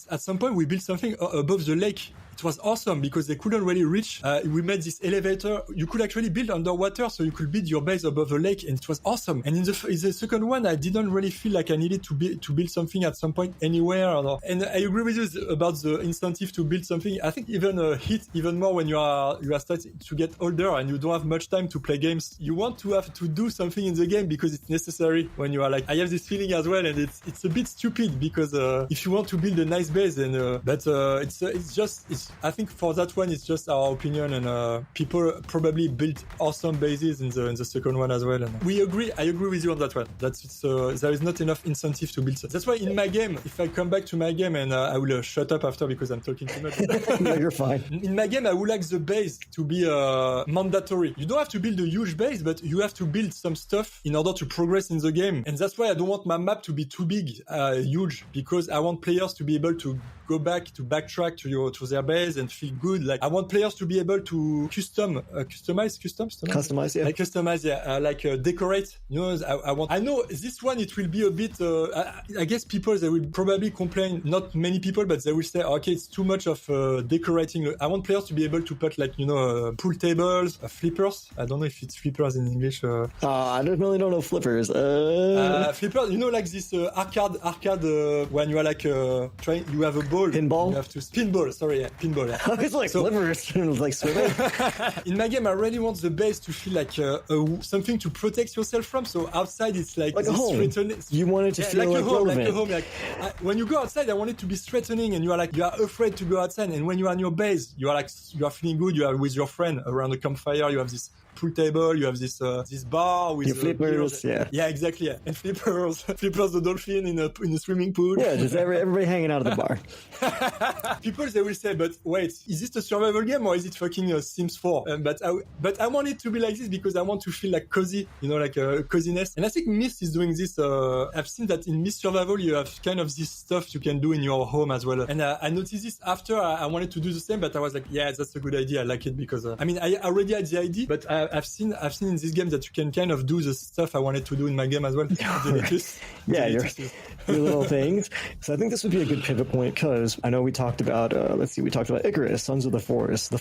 At some point, we built something above the lake. It was awesome because they couldn't really reach. We made this elevator. You could actually build underwater, so you could build your base above a lake, and it was awesome. And in the second one, I didn't really feel like I needed to build something at some point anywhere. And I agree with you about the incentive to build something. I think even hit even more when you are starting to get older and you don't have much time to play games. You want to have to do something in the game because it's necessary. When you are like, I have this feeling as well, and it's a bit stupid because if you want to build a nice base, and but I think for that one, it's just our opinion, and people probably built awesome bases in the second one as well. And I agree with you on that one. There is not enough incentive to build. That's why in my game, if I come back to my game, and I will shut up after because I'm talking too much. No, you're fine. In my game, I would like the base to be mandatory. You don't have to build a huge base, but you have to build some stuff in order to progress in the game. And that's why I don't want my map to be too big, huge, because I want players to be able to go back to backtrack to their base and feel good. Like I want players to be able to customize, yeah. Decorate. I know this one, it will be a bit, I guess people, they will probably complain, not many people, but they will say, okay, it's too much of decorating. I want players to be able to put pool tables, flippers. I don't know if it's flippers in English. I don't know flippers. Flippers, like this arcade when you are you have a ball. Pinball? You have to pinball. Sorry, pinball. Yeah. It's like flippers, like swimming. In my game, I really want the base to feel like something to protect yourself from. So outside, it's like a home. You want it to feel like a home. When you go outside, I want it to be threatening, and you are afraid to go outside. And when you are on your base, you are feeling good. You are with your friend around the campfire. You have this pool table. You have this bar with your flippers. Yeah, exactly. Yeah. And flippers the dolphin in a swimming pool. Yeah, just everybody hanging out at the bar. People, they will say, but wait, is this a survival game or is it fucking Sims 4? But I want it to be like this because I want to feel like cozy, like coziness. And I think Myst is doing this. I've seen that in Myst Survival, you have kind of this stuff you can do in your home as well. And I noticed this after I wanted to do the same, but I was like, yeah, that's a good idea. I like it because, I already had the idea, but I've seen in this game that you can kind of do the stuff I wanted to do in my game as well. Yeah, your little things. So I think this would be a good pivot point because I know we talked about, we talked about Icarus, Sons of the Forest,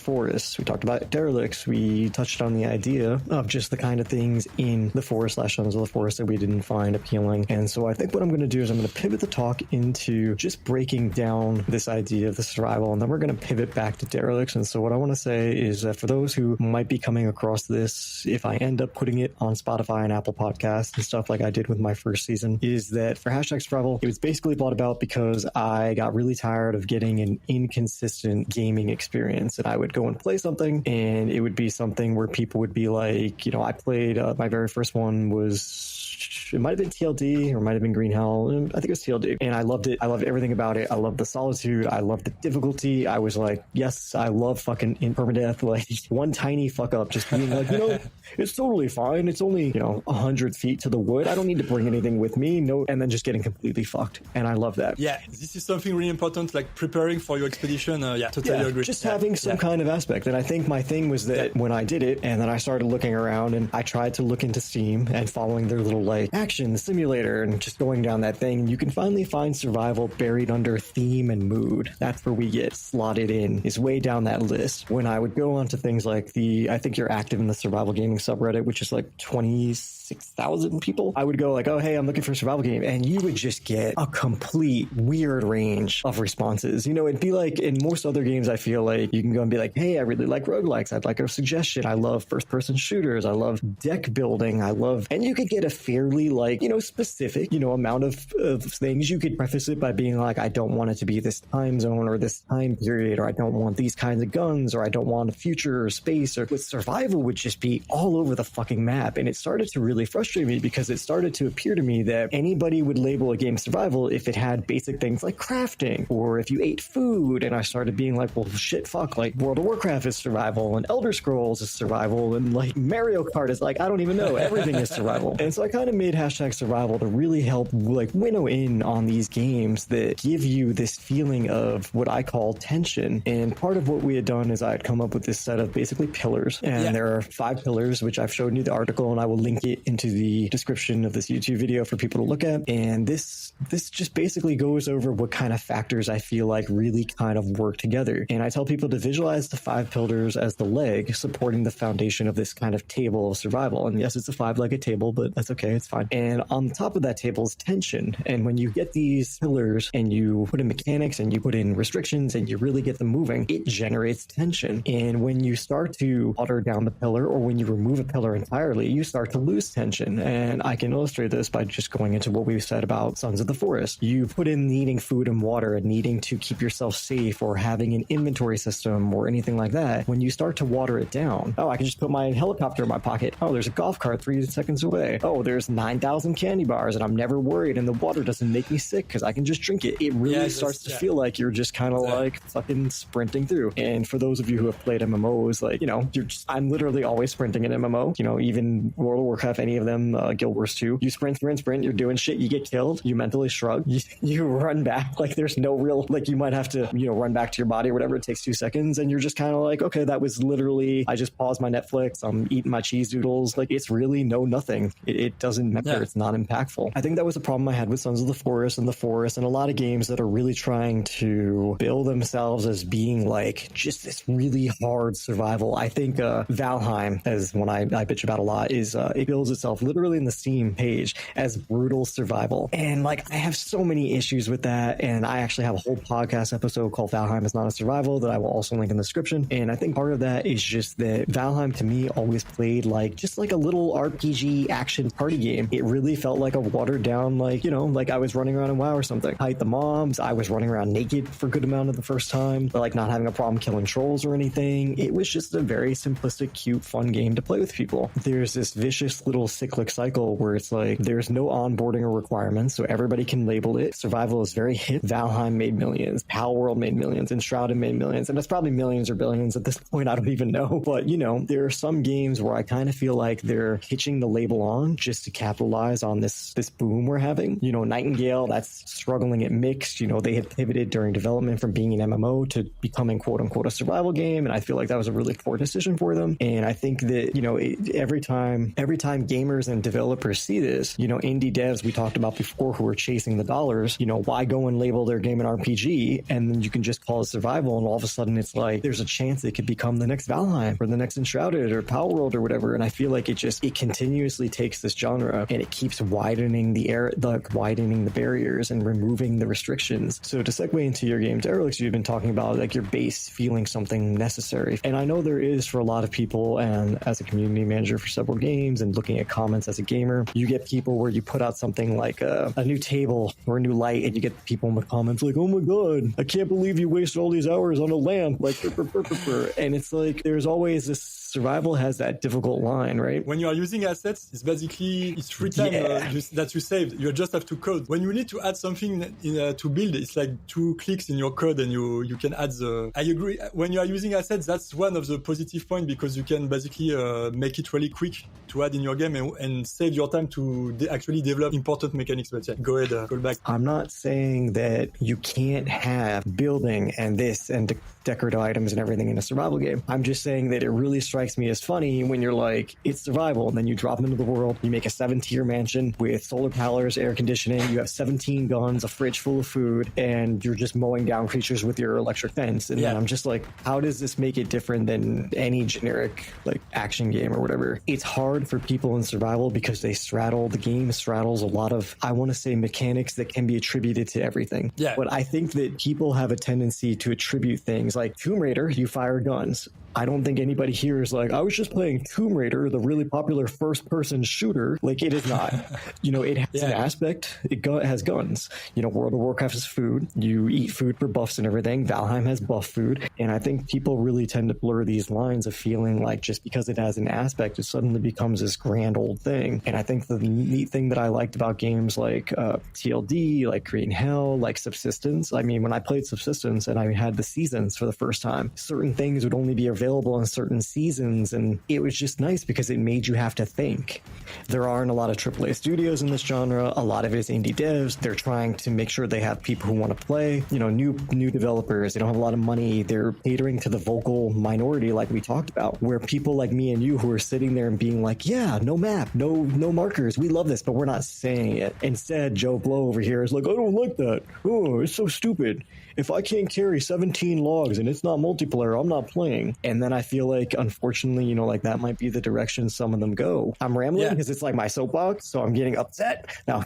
we talked about Derelicts, we touched on the idea of just the kind of things in the forest / Sons of the Forest that we didn't find appealing. And so I think what I'm going to do is I'm going to pivot the talk into just breaking down this idea of the survival, and then we're going to pivot back to Derelicts. And so what I want to say is that for those who might be coming across this, if I end up putting it on Spotify and Apple Podcasts and stuff like I did with my first season, is that for #Survival, it was basically brought about because I got really tired of getting an inconsistent gaming experience. And I would go and play something, and it would be something where people would be like, I played, my very first one was, it might have been TLD or it might have been Green Hell. I think it was TLD. And I loved it. I loved everything about it. I loved the solitude. I loved the difficulty. I was like, yes, I love fucking in permadeath. Like one tiny fuck up, just being like, it's totally fine. It's only, 100 feet to the wood. I don't need to bring anything with me. No. And then just getting completely fucked. And I love that. Yeah. This is something really important, like preparing for your expedition. Totally agree. Just having some kind of aspect. And I think my thing was that when I did it and then I started looking around and I tried to look into Steam and following their little action simulator and just going down that thing, you can finally find survival buried under theme and mood. That's where we get slotted in, is way down that list. When I would go onto things like I think you're active in the survival gaming subreddit, which is like 26,000 people. I would go like, oh, hey, I'm looking for a survival game. And you would just get a complete weird range of responses. It'd be like in most other games, I feel like you can go and be like, hey, I really like roguelikes. I'd like a suggestion. I love first person shooters. I love deck building. And you could get a fairly specific, amount of things. You could preface it by being like, I don't want it to be this time zone or this time period, or I don't want these kinds of guns, or I don't want a future or space, or with survival would just be all over the fucking map. And it started to really frustrate me because it started to appear to me that anybody would label a game survival if it had basic things like crafting, or if you ate food. And I started being like, well, shit, fuck, like World of Warcraft is survival, and Elder Scrolls is survival, and like Mario Kart is like, I don't even know, everything is survival. And so I kind of made #Survival to really help winnow in on these games that give you this feeling of what I call tension. And part of what we had done is I had come up with this set of basically pillars, and there are 5 pillars, which I've shown you the article, and I will link it into the description of this YouTube video for people to look at. And this just basically goes over what kind of factors I feel like really kind of work together. And I tell people to visualize the 5 pillars as the leg supporting the foundation of this kind of table of survival. And yes, it's a 5-legged table, but that's okay, it's fine. And on the top of that table is tension. And when you get these pillars and you put in mechanics and you put in restrictions and you really get them moving, it generates tension. And when you start to water down the pillar, or when you remove a pillar entirely, you start to lose tension. And I can illustrate this by just going into what we've said about Sons of the Forest. You put in needing food and water and needing to keep yourself safe, or having an inventory system or anything like that. When you start to water it down, oh, I can just put my helicopter in my pocket. Oh, there's a golf cart 3 seconds away. Oh, there's 9,000 candy bars and I'm never worried, and the water doesn't make me sick because I can just drink it. It really starts to feel like you're just kind of like fucking sprinting through. And for those of you who have played MMOs, like, I'm literally always sprinting in MMO. Even World of Warcraft any of them, Guild Wars 2. You sprint, you're doing shit, you get killed, you mentally shrug, you run back. Like there's no real, like you might have to, run back to your body or whatever. It takes 2 seconds and you're just kind of like, okay, that was literally, I just paused my Netflix, I'm eating my cheese doodles. Like it's really nothing. It doesn't matter. Yeah. It's not impactful. I think that was a problem I had with Sons of the Forest and a lot of games that are really trying to bill themselves as being like just this really hard survival. I think Valheim, as one I bitch about a lot, is it builds itself literally in the Steam page as brutal survival. And like I have so many issues with that. And I actually have a whole podcast episode called Valheim is Not a Survival that I will also link in the description. And I think part of that is just that Valheim to me always played like just like a little RPG action party game. It really felt like a watered down, like, like I was running around in WoW or something. Fight the mobs. I was running around naked for a good amount of the first time, but like not having a problem killing trolls or anything. It was just a very simplistic, cute, fun game to play with people. There's this vicious little cyclic cycle where it's like there's no onboarding or requirements, so everybody can label it. Survival is very hip. Valheim made millions. Palworld made millions. Enshrouded made millions. And it's probably millions or billions at this point. I don't even know. But, there are some games where I kind of feel like they're hitching the label on just to capitalize on this boom we're having. Nightingale, that's struggling at mixed. They had pivoted during development from being an MMO to becoming quote unquote a survival game. And I feel like that was a really poor decision for them. And I think that, every time gamers and developers see this, indie devs we talked about before who are chasing the dollars, why go and label their game an RPG and then you can just call it survival and all of a sudden it's like there's a chance it could become the next Valheim or the next Enshrouded or Palworld or whatever. And I feel like it continuously takes this genre and it keeps widening the barriers and removing the restrictions. So to segue into your game Derelicts, you've been talking about like your base feeling something necessary. And I know there is for a lot of people, and as a community manager for several games and looking at comments as a gamer, you get people where you put out something like a new table or a new light and you get people in the comments like, oh my god, I can't believe you wasted all these hours on a lamp, like and it's like there's always this survival has that difficult line, right? When you are using assets, it's free time that you saved. You just have to code. When you need to add something to build, it's like 2 clicks in your code and you can add I agree. When you are using assets, that's one of the positive points because you can basically make it really quick to add in your game and save your time to actually develop important mechanics. But yeah, go ahead, go back. I'm not saying that you can't have building and this and decorative items and everything in a survival game. I'm just saying that it really strikes me as funny when you're like, it's survival, and then you drop into the world, you make a 7-tier mansion with solar powers, air conditioning, you have 17 guns, a fridge full of food, and you're just mowing down creatures with your electric fence. And then I'm just like, how does this make it different than any generic like action game or whatever? It's hard for people in survival because the game straddles a lot of, I want to say, mechanics that can be attributed to everything. Yeah. But I think that people have a tendency to attribute things like Tomb Raider, you fire guns. I don't think anybody here is like, I was just playing Tomb Raider, the really popular first-person shooter. Like, it is not. It has an aspect. It has guns. World of Warcraft is food. You eat food for buffs and everything. Valheim has buff food. And I think people really tend to blur these lines of feeling like just because it has an aspect, it suddenly becomes this grand old thing. And I think the neat thing that I liked about games like TLD, like Creating Hell, like Subsistence, I mean, when I played Subsistence and I had the seasons for the first time, certain things would only be available in certain seasons, and it was just nice because it made you have to think. There aren't a lot of AAA studios in this genre. A lot of it is indie devs. They're trying to make sure they have people who want to play, new developers. They don't have a lot of money. They're catering to the vocal minority like we talked about, where people like me and you who are sitting there and being like, yeah, no map, no markers, we love this, but we're not saying it. Instead, Joe Blow over here is like, I don't like that. Oh, it's so stupid. If I can't carry 17 logs and it's not multiplayer, I'm not playing. And then I feel like, unfortunately, like that might be the direction some of them go. I'm rambling because it's like my soapbox, so I'm getting upset. No.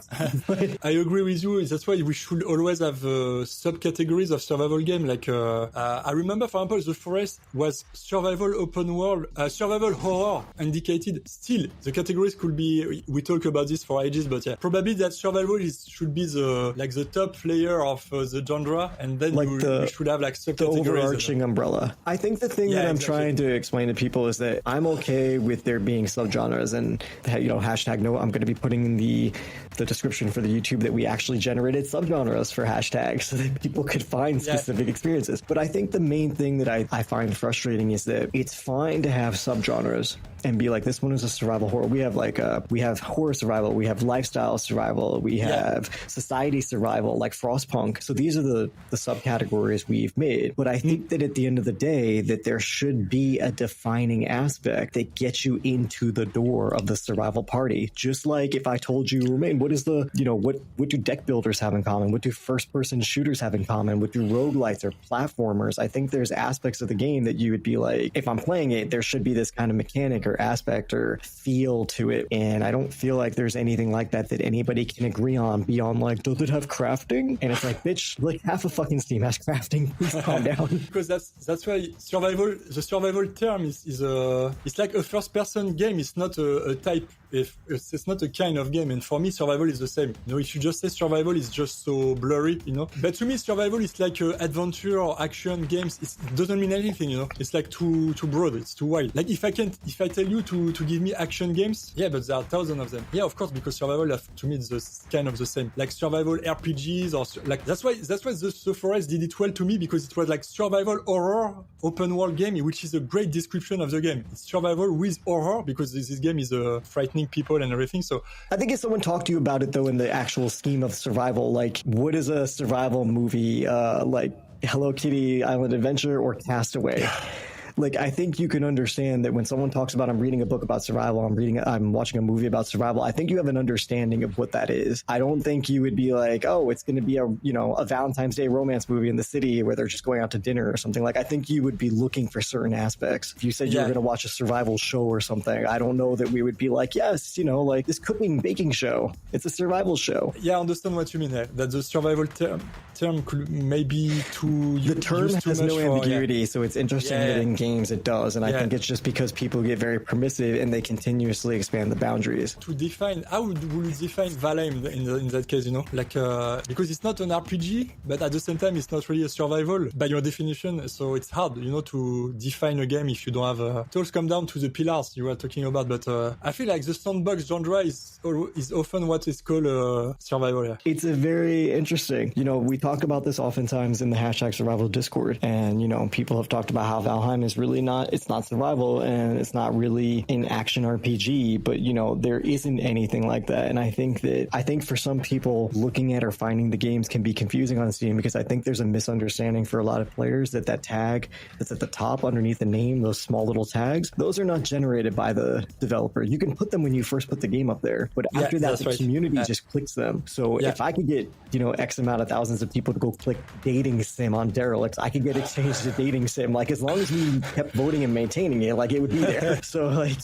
I agree with you. That's why we should always have subcategories of survival game. Like, I remember, for example, The Forest was survival open world, survival horror indicated. Still, the categories could be, we talk about this for ages, but yeah, probably that survival should be the top layer of the genre, and then like you should have like subcategories. The overarching umbrella. I think the thing that I'm trying to explain to people is that I'm okay with there being subgenres, and hashtag note, I'm going to be putting in the description for the YouTube that we actually generated subgenres for hashtags so that people could find specific experiences. But I think the main thing that I find frustrating is that it's fine to have subgenres. and be like, this one is a survival horror. We have like we have horror survival, we have lifestyle survival, we have society survival, like Frostpunk. So these are the subcategories we've made. But I think that at the end of the day, that there should be a defining aspect that gets you into the door of the survival party. Just like if I told you, Romain, what is the, what do deck builders have in common? What do first person shooters have in common? What do roguelites or platformers? I think there's aspects of the game that you would be like, if I'm playing it, there should be this kind of mechanic or aspect or feel to it. And I don't feel like there's anything like that anybody can agree on beyond like, does it have crafting? And it's like, bitch, like half of fucking Steam has crafting. Please calm down. Because that's why the survival term is it's like a first person game. It's not a type. If it's not a kind of game, and for me survival is the same. If you just say survival, it's just so blurry, but to me survival is like adventure or action games. It doesn't mean anything, it's like too broad, it's too wide. Like if I tell you to give me action games, but there are thousands of them, of course, because survival to me is kind of the same, like survival RPGs, or like that's why the Forest did it well to me, because it was like survival horror open world game, which is a great description of the game. It's survival with horror, because this game is frightening people and everything. So I think if someone talked to you about it though in the actual scheme of survival, like what is a survival movie, like Hello Kitty Island Adventure or Castaway? Like, I think you can understand that when someone talks about, I'm reading a book about survival, I'm watching a movie about survival, I think you have an understanding of what that is. I don't think you would be like, oh, it's going to be a Valentine's Day romance movie in the city where they're just going out to dinner or something. Like, I think you would be looking for certain aspects. If you said you were going to watch a survival show or something, I don't know that we would be like, yes, like this cooking baking show. It's a survival show. Yeah, I understand what you mean there. That the survival term could maybe too... The term has no ambiguity, so it's interesting that in games it does, and I think it's just because people get very permissive and they continuously expand the boundaries. To define, how would you define Valheim in that case, like because it's not an RPG, but at the same time it's not really a survival by your definition, so it's hard, to define a game if you don't have it all come down to the pillars you were talking about. But I feel like the sandbox genre is often what is called survival. It's a very interesting, we talk about this oftentimes in the #survival Discord, and people have talked about how Valheim is really it's not survival and it's not really an action RPG, but there isn't anything like that. And I think for some people looking at or finding the games can be confusing on Steam, because I think there's a misunderstanding for a lot of players that tag that's at the top underneath the name, those small little tags, those are not generated by the developer. You can put them when you first put the game up there, but after that the community just clicks them. So if I could get X amount of thousands of people to go click dating sim on Derelicts, I could get exchanged to dating sim. Like, as long as we kept voting and maintaining it, like, it would be there. So like,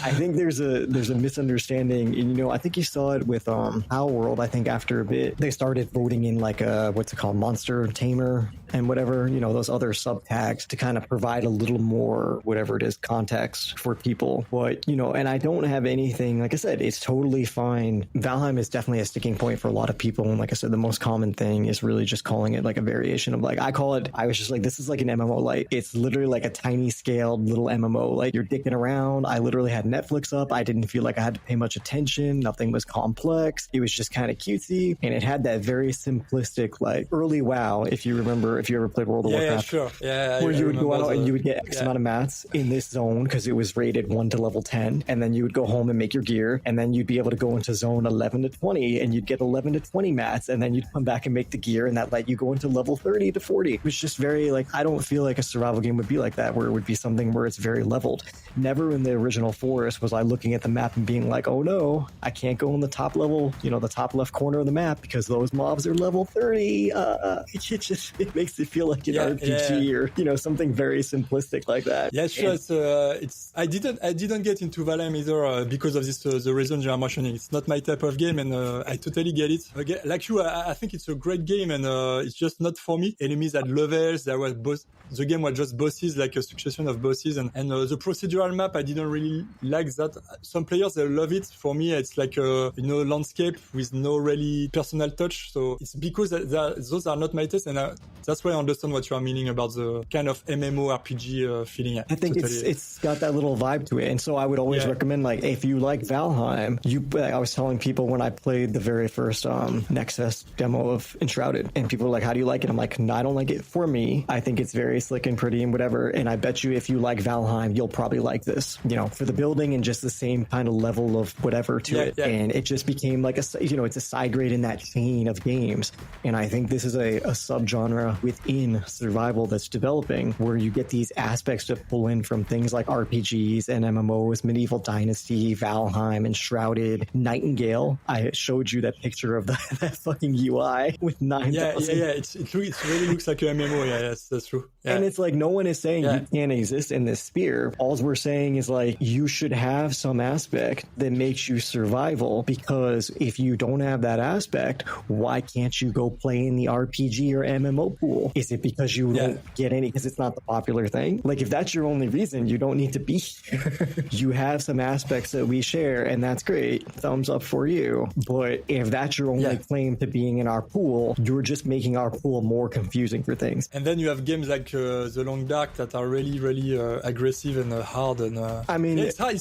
I think there's a misunderstanding, and I think you saw it with Our World. I think after a bit they started voting in like what's it called, Monster Tamer and whatever, those other sub tags to kind of provide a little more whatever it is context for people. But and I don't have anything, like I said, it's totally fine. Valheim is definitely a sticking point for a lot of people, and like I said, the most common thing is really just calling it like a variation of, like, I was just like, this is like an MMO light. It's literally like a tiny scaled little MMO. Like, you're dicking around. I literally had Netflix up. I didn't feel like I had to pay much attention. Nothing was complex. It was just kind of cutesy, and it had that very simplistic, like, early WoW, if you remember, if you ever played World of Warcraft. Yeah, sure. Where you would go out and you would get X amount of mats in this zone because it was rated 1 to level 10, and then you would go home and make your gear, and then you'd be able to go into zone 11 to 20 and you'd get 11 to 20 mats, and then you'd come back and make the gear, and that let you go into level 30 to 40. It was just very, like, I don't feel like a survival game would be like that, where it would be something where it's very leveled. Never in the original Forest was I looking at the map and being like, oh no, I can't go in the top level, the top left corner of the map because those mobs are level 30. It makes it feel like an RPG or something very simplistic like that. Yeah, sure. It's I didn't get into Valheim either because of this the reason you are mentioning. It's not my type of game, and I totally get it. Again, like you, I think it's a great game, and it's just not for me. Enemies at levels, there was the game was just bosses, like a succession of bosses, and the procedural map I didn't really like that. Some players they love it. For me, it's like a landscape with no really personal touch. So it's because those are not my taste, and that's why I understand what you are meaning about the kind of MMORPG feeling. I think it's got that little vibe to it, and so I would always recommend, like, if you like Valheim, I was telling people when I played the very first Nexus demo of Enshrouded, and people were like, how do you like it? I'm like, no, I don't like it. For me, I think it's very slick and pretty and whatever, and I bet you if you like Valheim, you'll probably like this, for the building and just the same kind of level of whatever to it. And it just became like it's a side grade in that chain of games. And I think this is a subgenre within survival that's developing, where you get these aspects to pull in from things like RPGs and MMOs, Medieval Dynasty, Valheim, Enshrouded, Nightingale. I showed you that picture of that fucking UI with 9,000. It really looks like an MMO. Yes, that's true. And it's like, no one is saying you can't exist in this sphere. All we're saying is like, you should have some aspect that makes you survival, because if you don't have that aspect, why can't you go play in the RPG or MMO pool? Is it because you don't get any, because it's not the popular thing? Like, if that's your only reason, you don't need to be here. You have some aspects that we share, and that's great. Thumbs up for you. But if that's your only claim to being in our pool, you're just making our pool more confusing for things. And then you have games like The Long Dark that are really, really aggressive and hard. And I mean, it's hard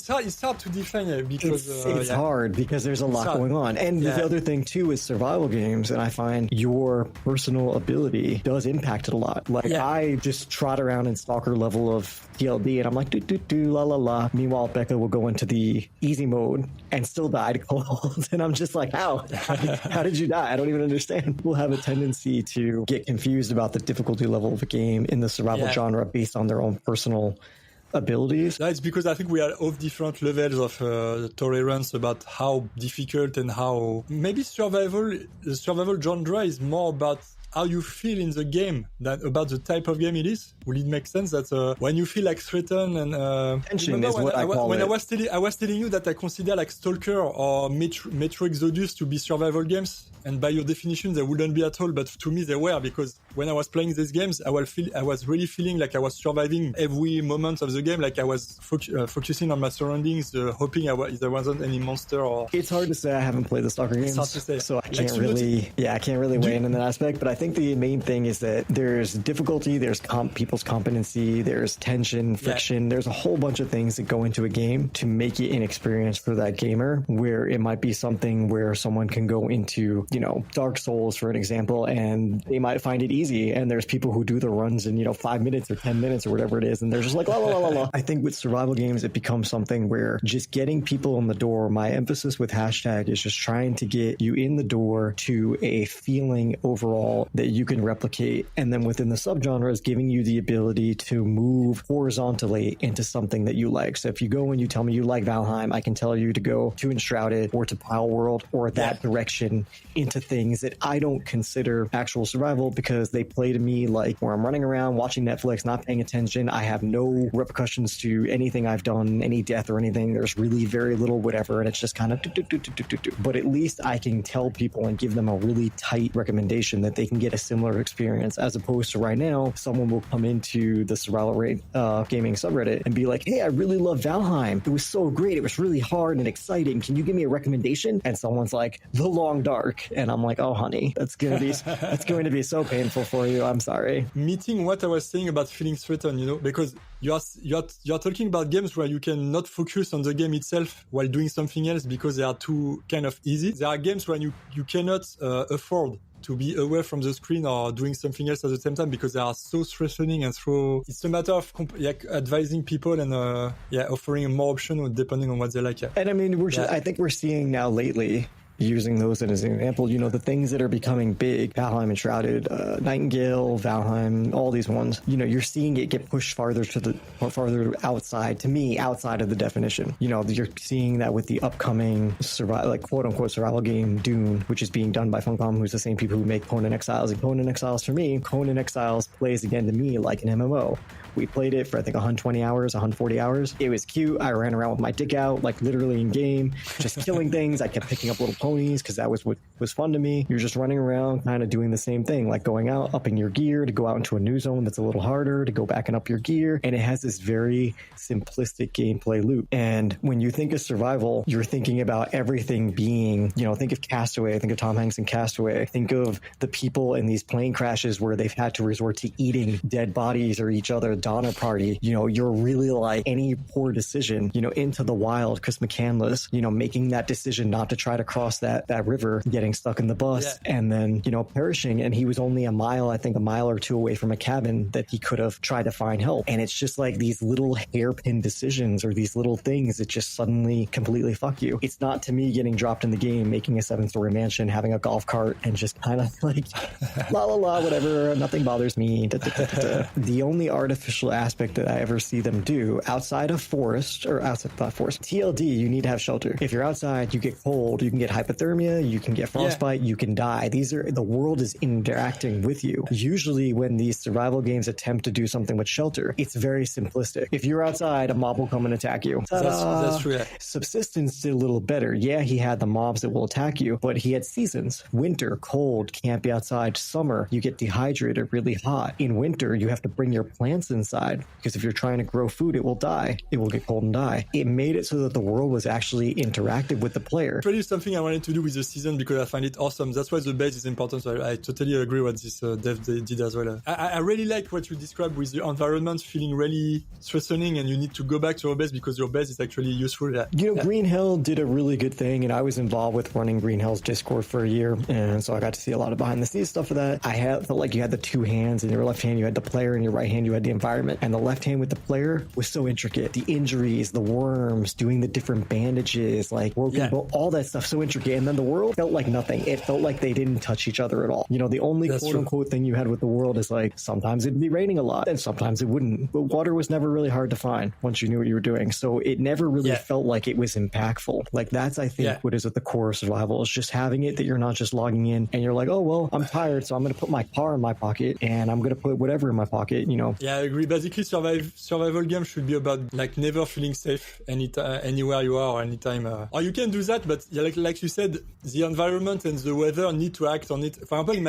to define because it's hard because there's a lot going on. And the other thing too is survival games, and I find your personal ability does impact it a lot. Like I just trot around in stalker level of TLD, and I'm like do la la la. Meanwhile, Becca will go into the easy mode and still die to cold, and I'm just like, how did you die? I don't even understand. People have a tendency to get confused about the difficulty level of a game in the survival genre based on their own personal abilities. That's because I think we are of different levels of tolerance about how difficult and how maybe the survival genre is more about how you feel in the game than about the type of game it is. Will it make sense that when you feel like threatened and tension is what I call it. I was telling you that I consider like Stalker or Metro Exodus to be survival games, and by your definition they wouldn't be at all, but to me they were, because when I was playing these games I was really feeling like I was surviving every moment of the game, like I was focusing on my surroundings, hoping there wasn't any monster. Or it's hard to say. I haven't played the Stalker games, hard to say. So I can't really weigh in that aspect. But I think the main thing is that there's difficulty, there's people's competency, there's tension, friction. There's a whole bunch of things that go into a game to make it an experience for that gamer, where it might be something where someone can go into, Dark Souls, for an example, and they might find it easy. And there's people who do the runs in, 5 minutes or 10 minutes or whatever it is. And they're just like, la, la, la, la. I think with survival games, it becomes something where just getting people in the door, my emphasis with hashtag is just trying to get you in the door to a feeling overall that you can replicate. And then within the subgenres, giving you the ability to move horizontally into something that you like. So if you go and you tell me you like Valheim, I can tell you to go to Enshrouded or to Pile World or that direction into things that I don't consider actual survival, because they play to me like where I'm running around watching Netflix, not paying attention. I have no repercussions to anything I've done, any death or anything. There's really very little whatever, and it's just kind of but at least I can tell people and give them a really tight recommendation that they can get a similar experience, as opposed to right now someone will come into the survival gaming subreddit and be like, hey, I really love Valheim, it was so great, it was really hard and exciting, can you give me a recommendation? And someone's like, The Long Dark, and I'm like, oh honey, that's going to be so painful for you, I'm sorry. Meeting what I was saying about feeling threatened, because you're talking about games where you can not focus on the game itself while doing something else because they are too kind of easy. There are games where you cannot afford to be away from the screen or doing something else at the same time because they are so threatening, and it's a matter of advising people and offering more options depending on what they like. And I mean, I think we're seeing now lately, using those as an example, the things that are becoming big, Valheim, Enshrouded, Nightingale, Valheim, all these ones, you're seeing it get pushed farther outside, to me, outside of the definition. You're seeing that with the upcoming quote unquote survival game Dune, which is being done by Funcom, who's the same people who make Conan Exiles. And Conan Exiles, for me, Conan Exiles plays again to me like an MMO. We played it for I think 120 hours, 140 hours. It was cute. I ran around with my dick out, like literally in game, just killing things. I kept picking up little ponies because that was what was fun to me. You're just running around kind of doing the same thing, like going out, upping your gear to go out into a new zone that's a little harder, to go back and up your gear. And it has this very simplistic gameplay loop. And when you think of survival, you're thinking about everything being, think of Castaway, think of Tom Hanks in Castaway, think of the people in these plane crashes where they've had to resort to eating dead bodies or each other, Donner Party. You're really like any poor decision, into the wild, Chris McCandless, making that decision not to try to cross across that river, getting stuck in the bus, and then, you know, perishing. And he was only a mile or two away from a cabin that he could have tried to find help. And it's just like these little hairpin decisions or these little things that just suddenly completely fuck you. It's not, to me, getting dropped in the game, making a 7-story mansion, having a golf cart, and just kind of like la la la, whatever, nothing bothers me. The only artificial aspect that I ever see them do outside of forest, or outside not forest, TLD, you need to have shelter. If you're outside, you get cold, you can get hypothermia, you can get frostbite, you can die. The world is interacting with you. Usually when these survival games attempt to do something with shelter, it's very simplistic. If you're outside, a mob will come and attack you. That's true. Yeah. Subsistence did a little better. Yeah, he had the mobs that will attack you, but he had seasons. Winter, cold, can't be outside. Summer, you get dehydrated, really hot. In winter, you have to bring your plants inside because if you're trying to grow food, it will die. It will get cold and die. It made it so that the world was actually interactive with the player. It's really something I wanted to do with the season because I find it awesome. That's why the base is important. So I totally agree with this dev did as well. I really like what you described with the environment feeling really threatening and you need to go back to your base because your base is actually useful. You know, Green Hell did a really good thing, and I was involved with running Green Hell's Discord for a year, and so I got to see a lot of behind the scenes stuff for that. Felt like you had the two hands. In your left hand you had the player, in your right hand you had the environment, and the left hand with the player was so intricate. The injuries, the worms, doing the different bandages, like working all that stuff, so intricate. And then the world felt like nothing. It felt like they didn't touch each other at all. You know, the only quote-unquote thing you had with the world is like sometimes it'd be raining a lot and sometimes it wouldn't, but water was never really hard to find once you knew what you were doing. So it never really felt like it was impactful. Like that's, I think, what is at the core of survival, is just having it that you're not just logging in and you're like, oh well, I'm tired, so I'm going to put my car in my pocket and I'm going to put whatever in my pocket, you know. Yeah, I agree. Basically, survival game should be about like never feeling safe anywhere you are or anytime. Or you can do that, but like you said, the environment and the weather need to act on it. For example, in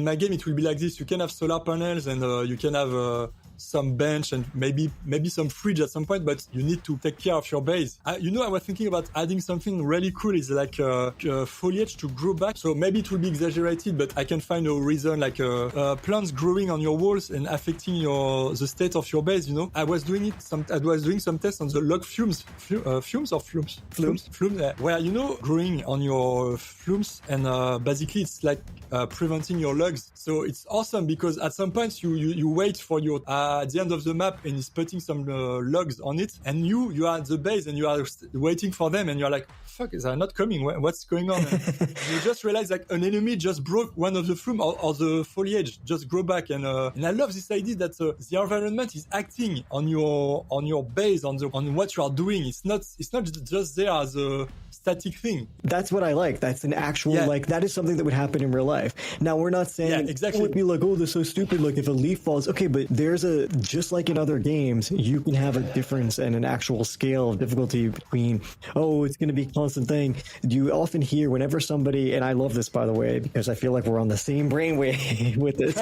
my game, it will be like this. You can have solar panels and you can have some bench and maybe some fridge at some point, but you need to take care of your base. I was thinking about adding something really cool is like foliage to grow back. So maybe it will be exaggerated, but I can find a reason like plants growing on your walls and affecting the state of your base. You know, I was doing some tests on the log flumes, where growing on your flumes and basically it's like preventing your logs. So it's awesome because at some point you wait for your at the end of the map and he's putting some logs on it and you are at the base and you are waiting for them and you're like, fuck, they're not coming, what's going on? You just realize like an enemy just broke one of the flume or the foliage just grow back and I love this idea that the environment is acting on your base on what you are doing. It's not just there as a static thing. That's what I like. That's an actual like that is something that would happen in real life. Now we're not saying exactly. It would be like, oh, they're so stupid, like if a leaf falls, okay, but there's just like in other games, you can have a difference and an actual scale of difficulty between, oh, it's going to be a constant thing. You often hear whenever somebody, and I love this by the way because I feel like we're on the same brainwave with this.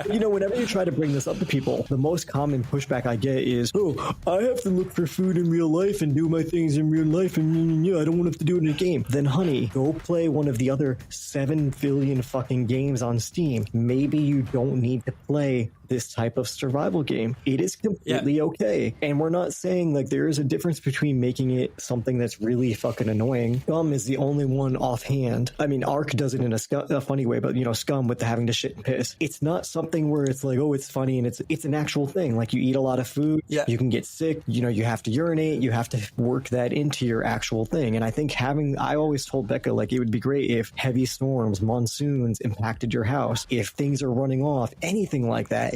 Whenever you try to bring this up to people, the most common pushback I get is, oh, I have to look for food in real life and do my things in real life and I don't want to have to do it in a game. Then honey, go play one of the other 7 billion fucking games on Steam. Maybe you don't need to play this type of survival game. It is completely okay. And we're not saying like there is a difference between making it something that's really fucking annoying. Scum is the only one offhand. I mean, Ark does it in a funny way, but Scum with the having to shit and piss. It's not something where it's like, oh, it's funny and it's an actual thing. Like you eat a lot of food, you can get sick, you have to urinate, you have to work that into your actual thing. And I think I always told Becca, like, it would be great if heavy storms, monsoons impacted your house, if things are running off, anything like that,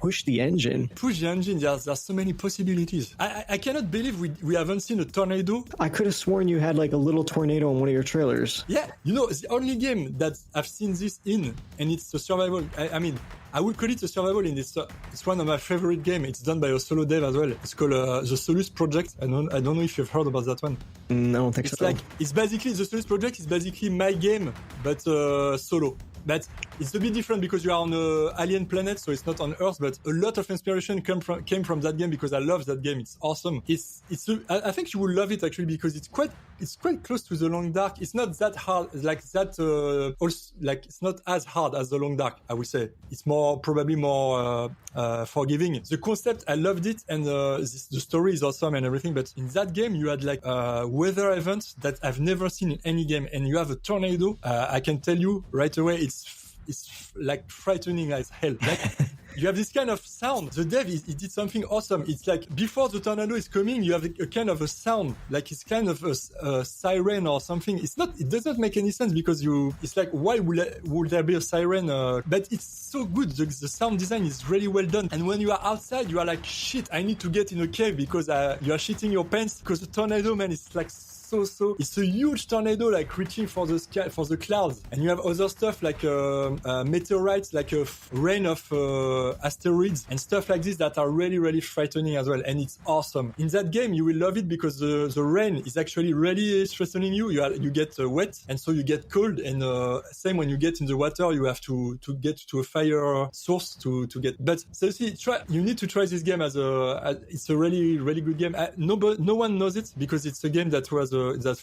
push the engine. Push the engine. There's so many possibilities. I cannot believe we haven't seen a tornado. I could have sworn you had like a little tornado on one of your trailers. Yeah, it's the only game that I've seen this in, and it's a survival. I mean, I would call it a survival in this. It's one of my favorite games. It's done by a solo dev as well. It's called the Solus Project. I don't know if you've heard about that one. I don't think so. It's basically the Solus Project is basically my game, but solo. But it's a bit different because you are on an alien planet, so it's not on Earth. But a lot of inspiration came from that game because I love that game. It's awesome. I think you will love it actually because it's quite it's quite close to the Long Dark. It's not that hard, like that. Also, like it's not as hard as the Long Dark. I would say it's probably more forgiving. The concept, I loved it, and the story is awesome and everything. But in that game, you had like weather events that I've never seen in any game, and you have a tornado. I can tell you right away, it's like frightening as hell. Like, you have this kind of sound. The dev, he did something awesome. It's like before the tornado is coming, you have a kind of a sound, like it's kind of a siren or something. It doesn't make any sense because it's like, why would there be a siren? But it's so good. The sound design is really well done. And when you are outside, you are like, shit, I need to get in a cave because you are shitting your pants because the tornado, man, is like so it's a huge tornado like reaching for the sky, for the clouds, and you have other stuff like meteorites, like a rain of asteroids and stuff like this that are really frightening as well, and it's awesome. In that game you will love it because the rain is actually really stressing you. You get wet, and so you get cold, and same when you get in the water, you have to get to a fire source to get. But seriously, you need to try this game it's a really good game. No one knows it because it's a game that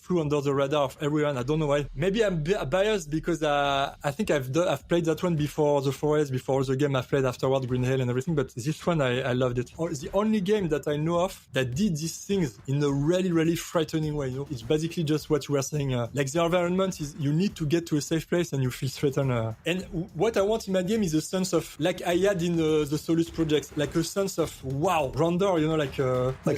flew under the radar of everyone. I don't know why. Maybe I'm biased because I think I've played that one before The Forest, before the game I've played afterward, Green Hell and everything. But this one, I loved it. The only game that I know of that did these things in a really frightening way. You know, it's basically just what you were saying. Like the environment is, you need to get to a safe place and you feel threatened. And what I want in my game is a sense of, like I had in the Solus projects, like a sense of wow, grandeur. You know, like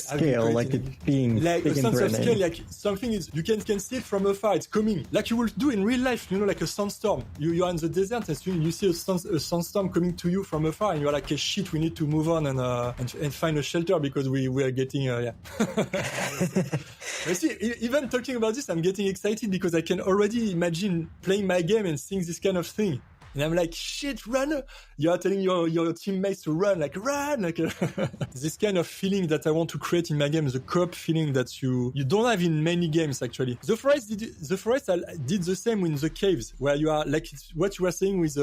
scale, like it being like big a sense and of scale, like something is you can see it from afar. It's coming, like you will do in real life. You know, like a sandstorm. You are in the desert and you see a sandstorm coming to you from afar, and you are like, shit, we need to move on and find a shelter because we are getting But see, even talking about this, I'm getting excited because I can already imagine playing my game and seeing this kind of thing. And I'm like, shit, run! You are telling your teammates to run, like this kind of feeling that I want to create in my game, the co-op feeling that you don't have in many games actually. The Forest did the same in the caves, where you are like what you were saying with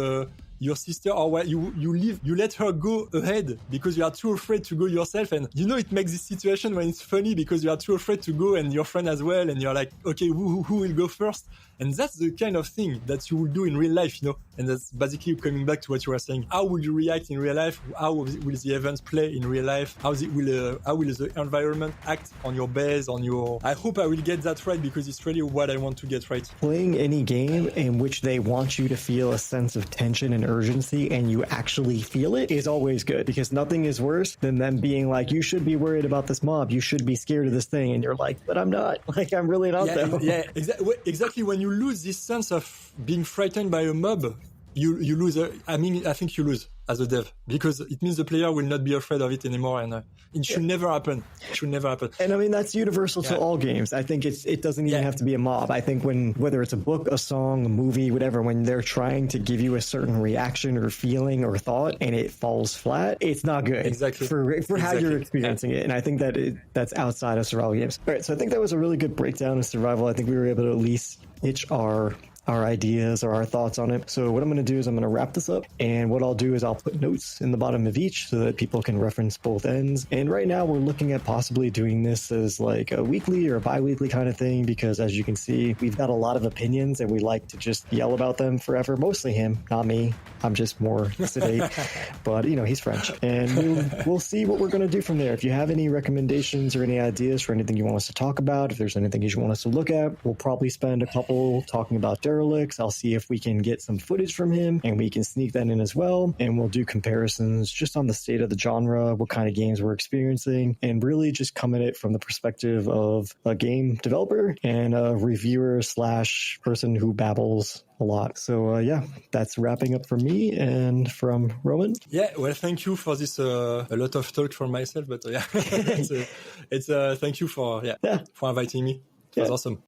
your sister, or where you let her go ahead because you are too afraid to go yourself, and you know it makes this situation when it's funny because you are too afraid to go and your friend as well, and you're like, okay, who will go first? And that's the kind of thing that you will do in real life, you know. And that's basically coming back to what you were saying. How will you react in real life? How will the events play in real life? How will the environment act on your base, on your... I hope I will get that right because it's really what I want to get right. Playing any game in which they want you to feel a sense of tension and urgency and you actually feel it is always good, because nothing is worse than them being like, you should be worried about this mob, you should be scared of this thing, and you're like, but I'm not. Like, I'm really not though. Yeah, exactly. When you lose this sense of being frightened by a mob, you lose. I think you lose as a dev, because it means the player will not be afraid of it anymore, and it should never happen. It should never happen. And I mean, that's universal to all games. I think it doesn't even have to be a mob. I think whether it's a book, a song, a movie, whatever, when they're trying to give you a certain reaction or feeling or thought and it falls flat, it's not good. Exactly. For how you're experiencing it. And I think that's outside of survival games. All right, so I think that was a really good breakdown of survival. I think we were able to at least itch our ideas or our thoughts on it. So what I'm going to do is I'm going to wrap this up, and what I'll do is I'll put notes in the bottom of each so that people can reference both ends. And right now we're looking at possibly doing this as like a weekly or a bi-weekly kind of thing, because as you can see, we've got a lot of opinions and we like to just yell about them forever. Mostly him, not me. I'm just more sedate, but you know, he's French, and we'll see what we're going to do from there. If you have any recommendations or any ideas for anything you want us to talk about, if there's anything you want us to look at, we'll probably spend a couple talking about Derelicts. I'll see if we can get some footage from him and we can sneak that in as well. And we'll do comparisons just on the state of the genre, what kind of games we're experiencing, and really just come at it from the perspective of a game developer and a reviewer / person who babbles a lot. So yeah, that's wrapping up for me and from Romain. Yeah, well, thank you for this a lot of talk for myself, but yeah, it's thank you for inviting me. It was awesome.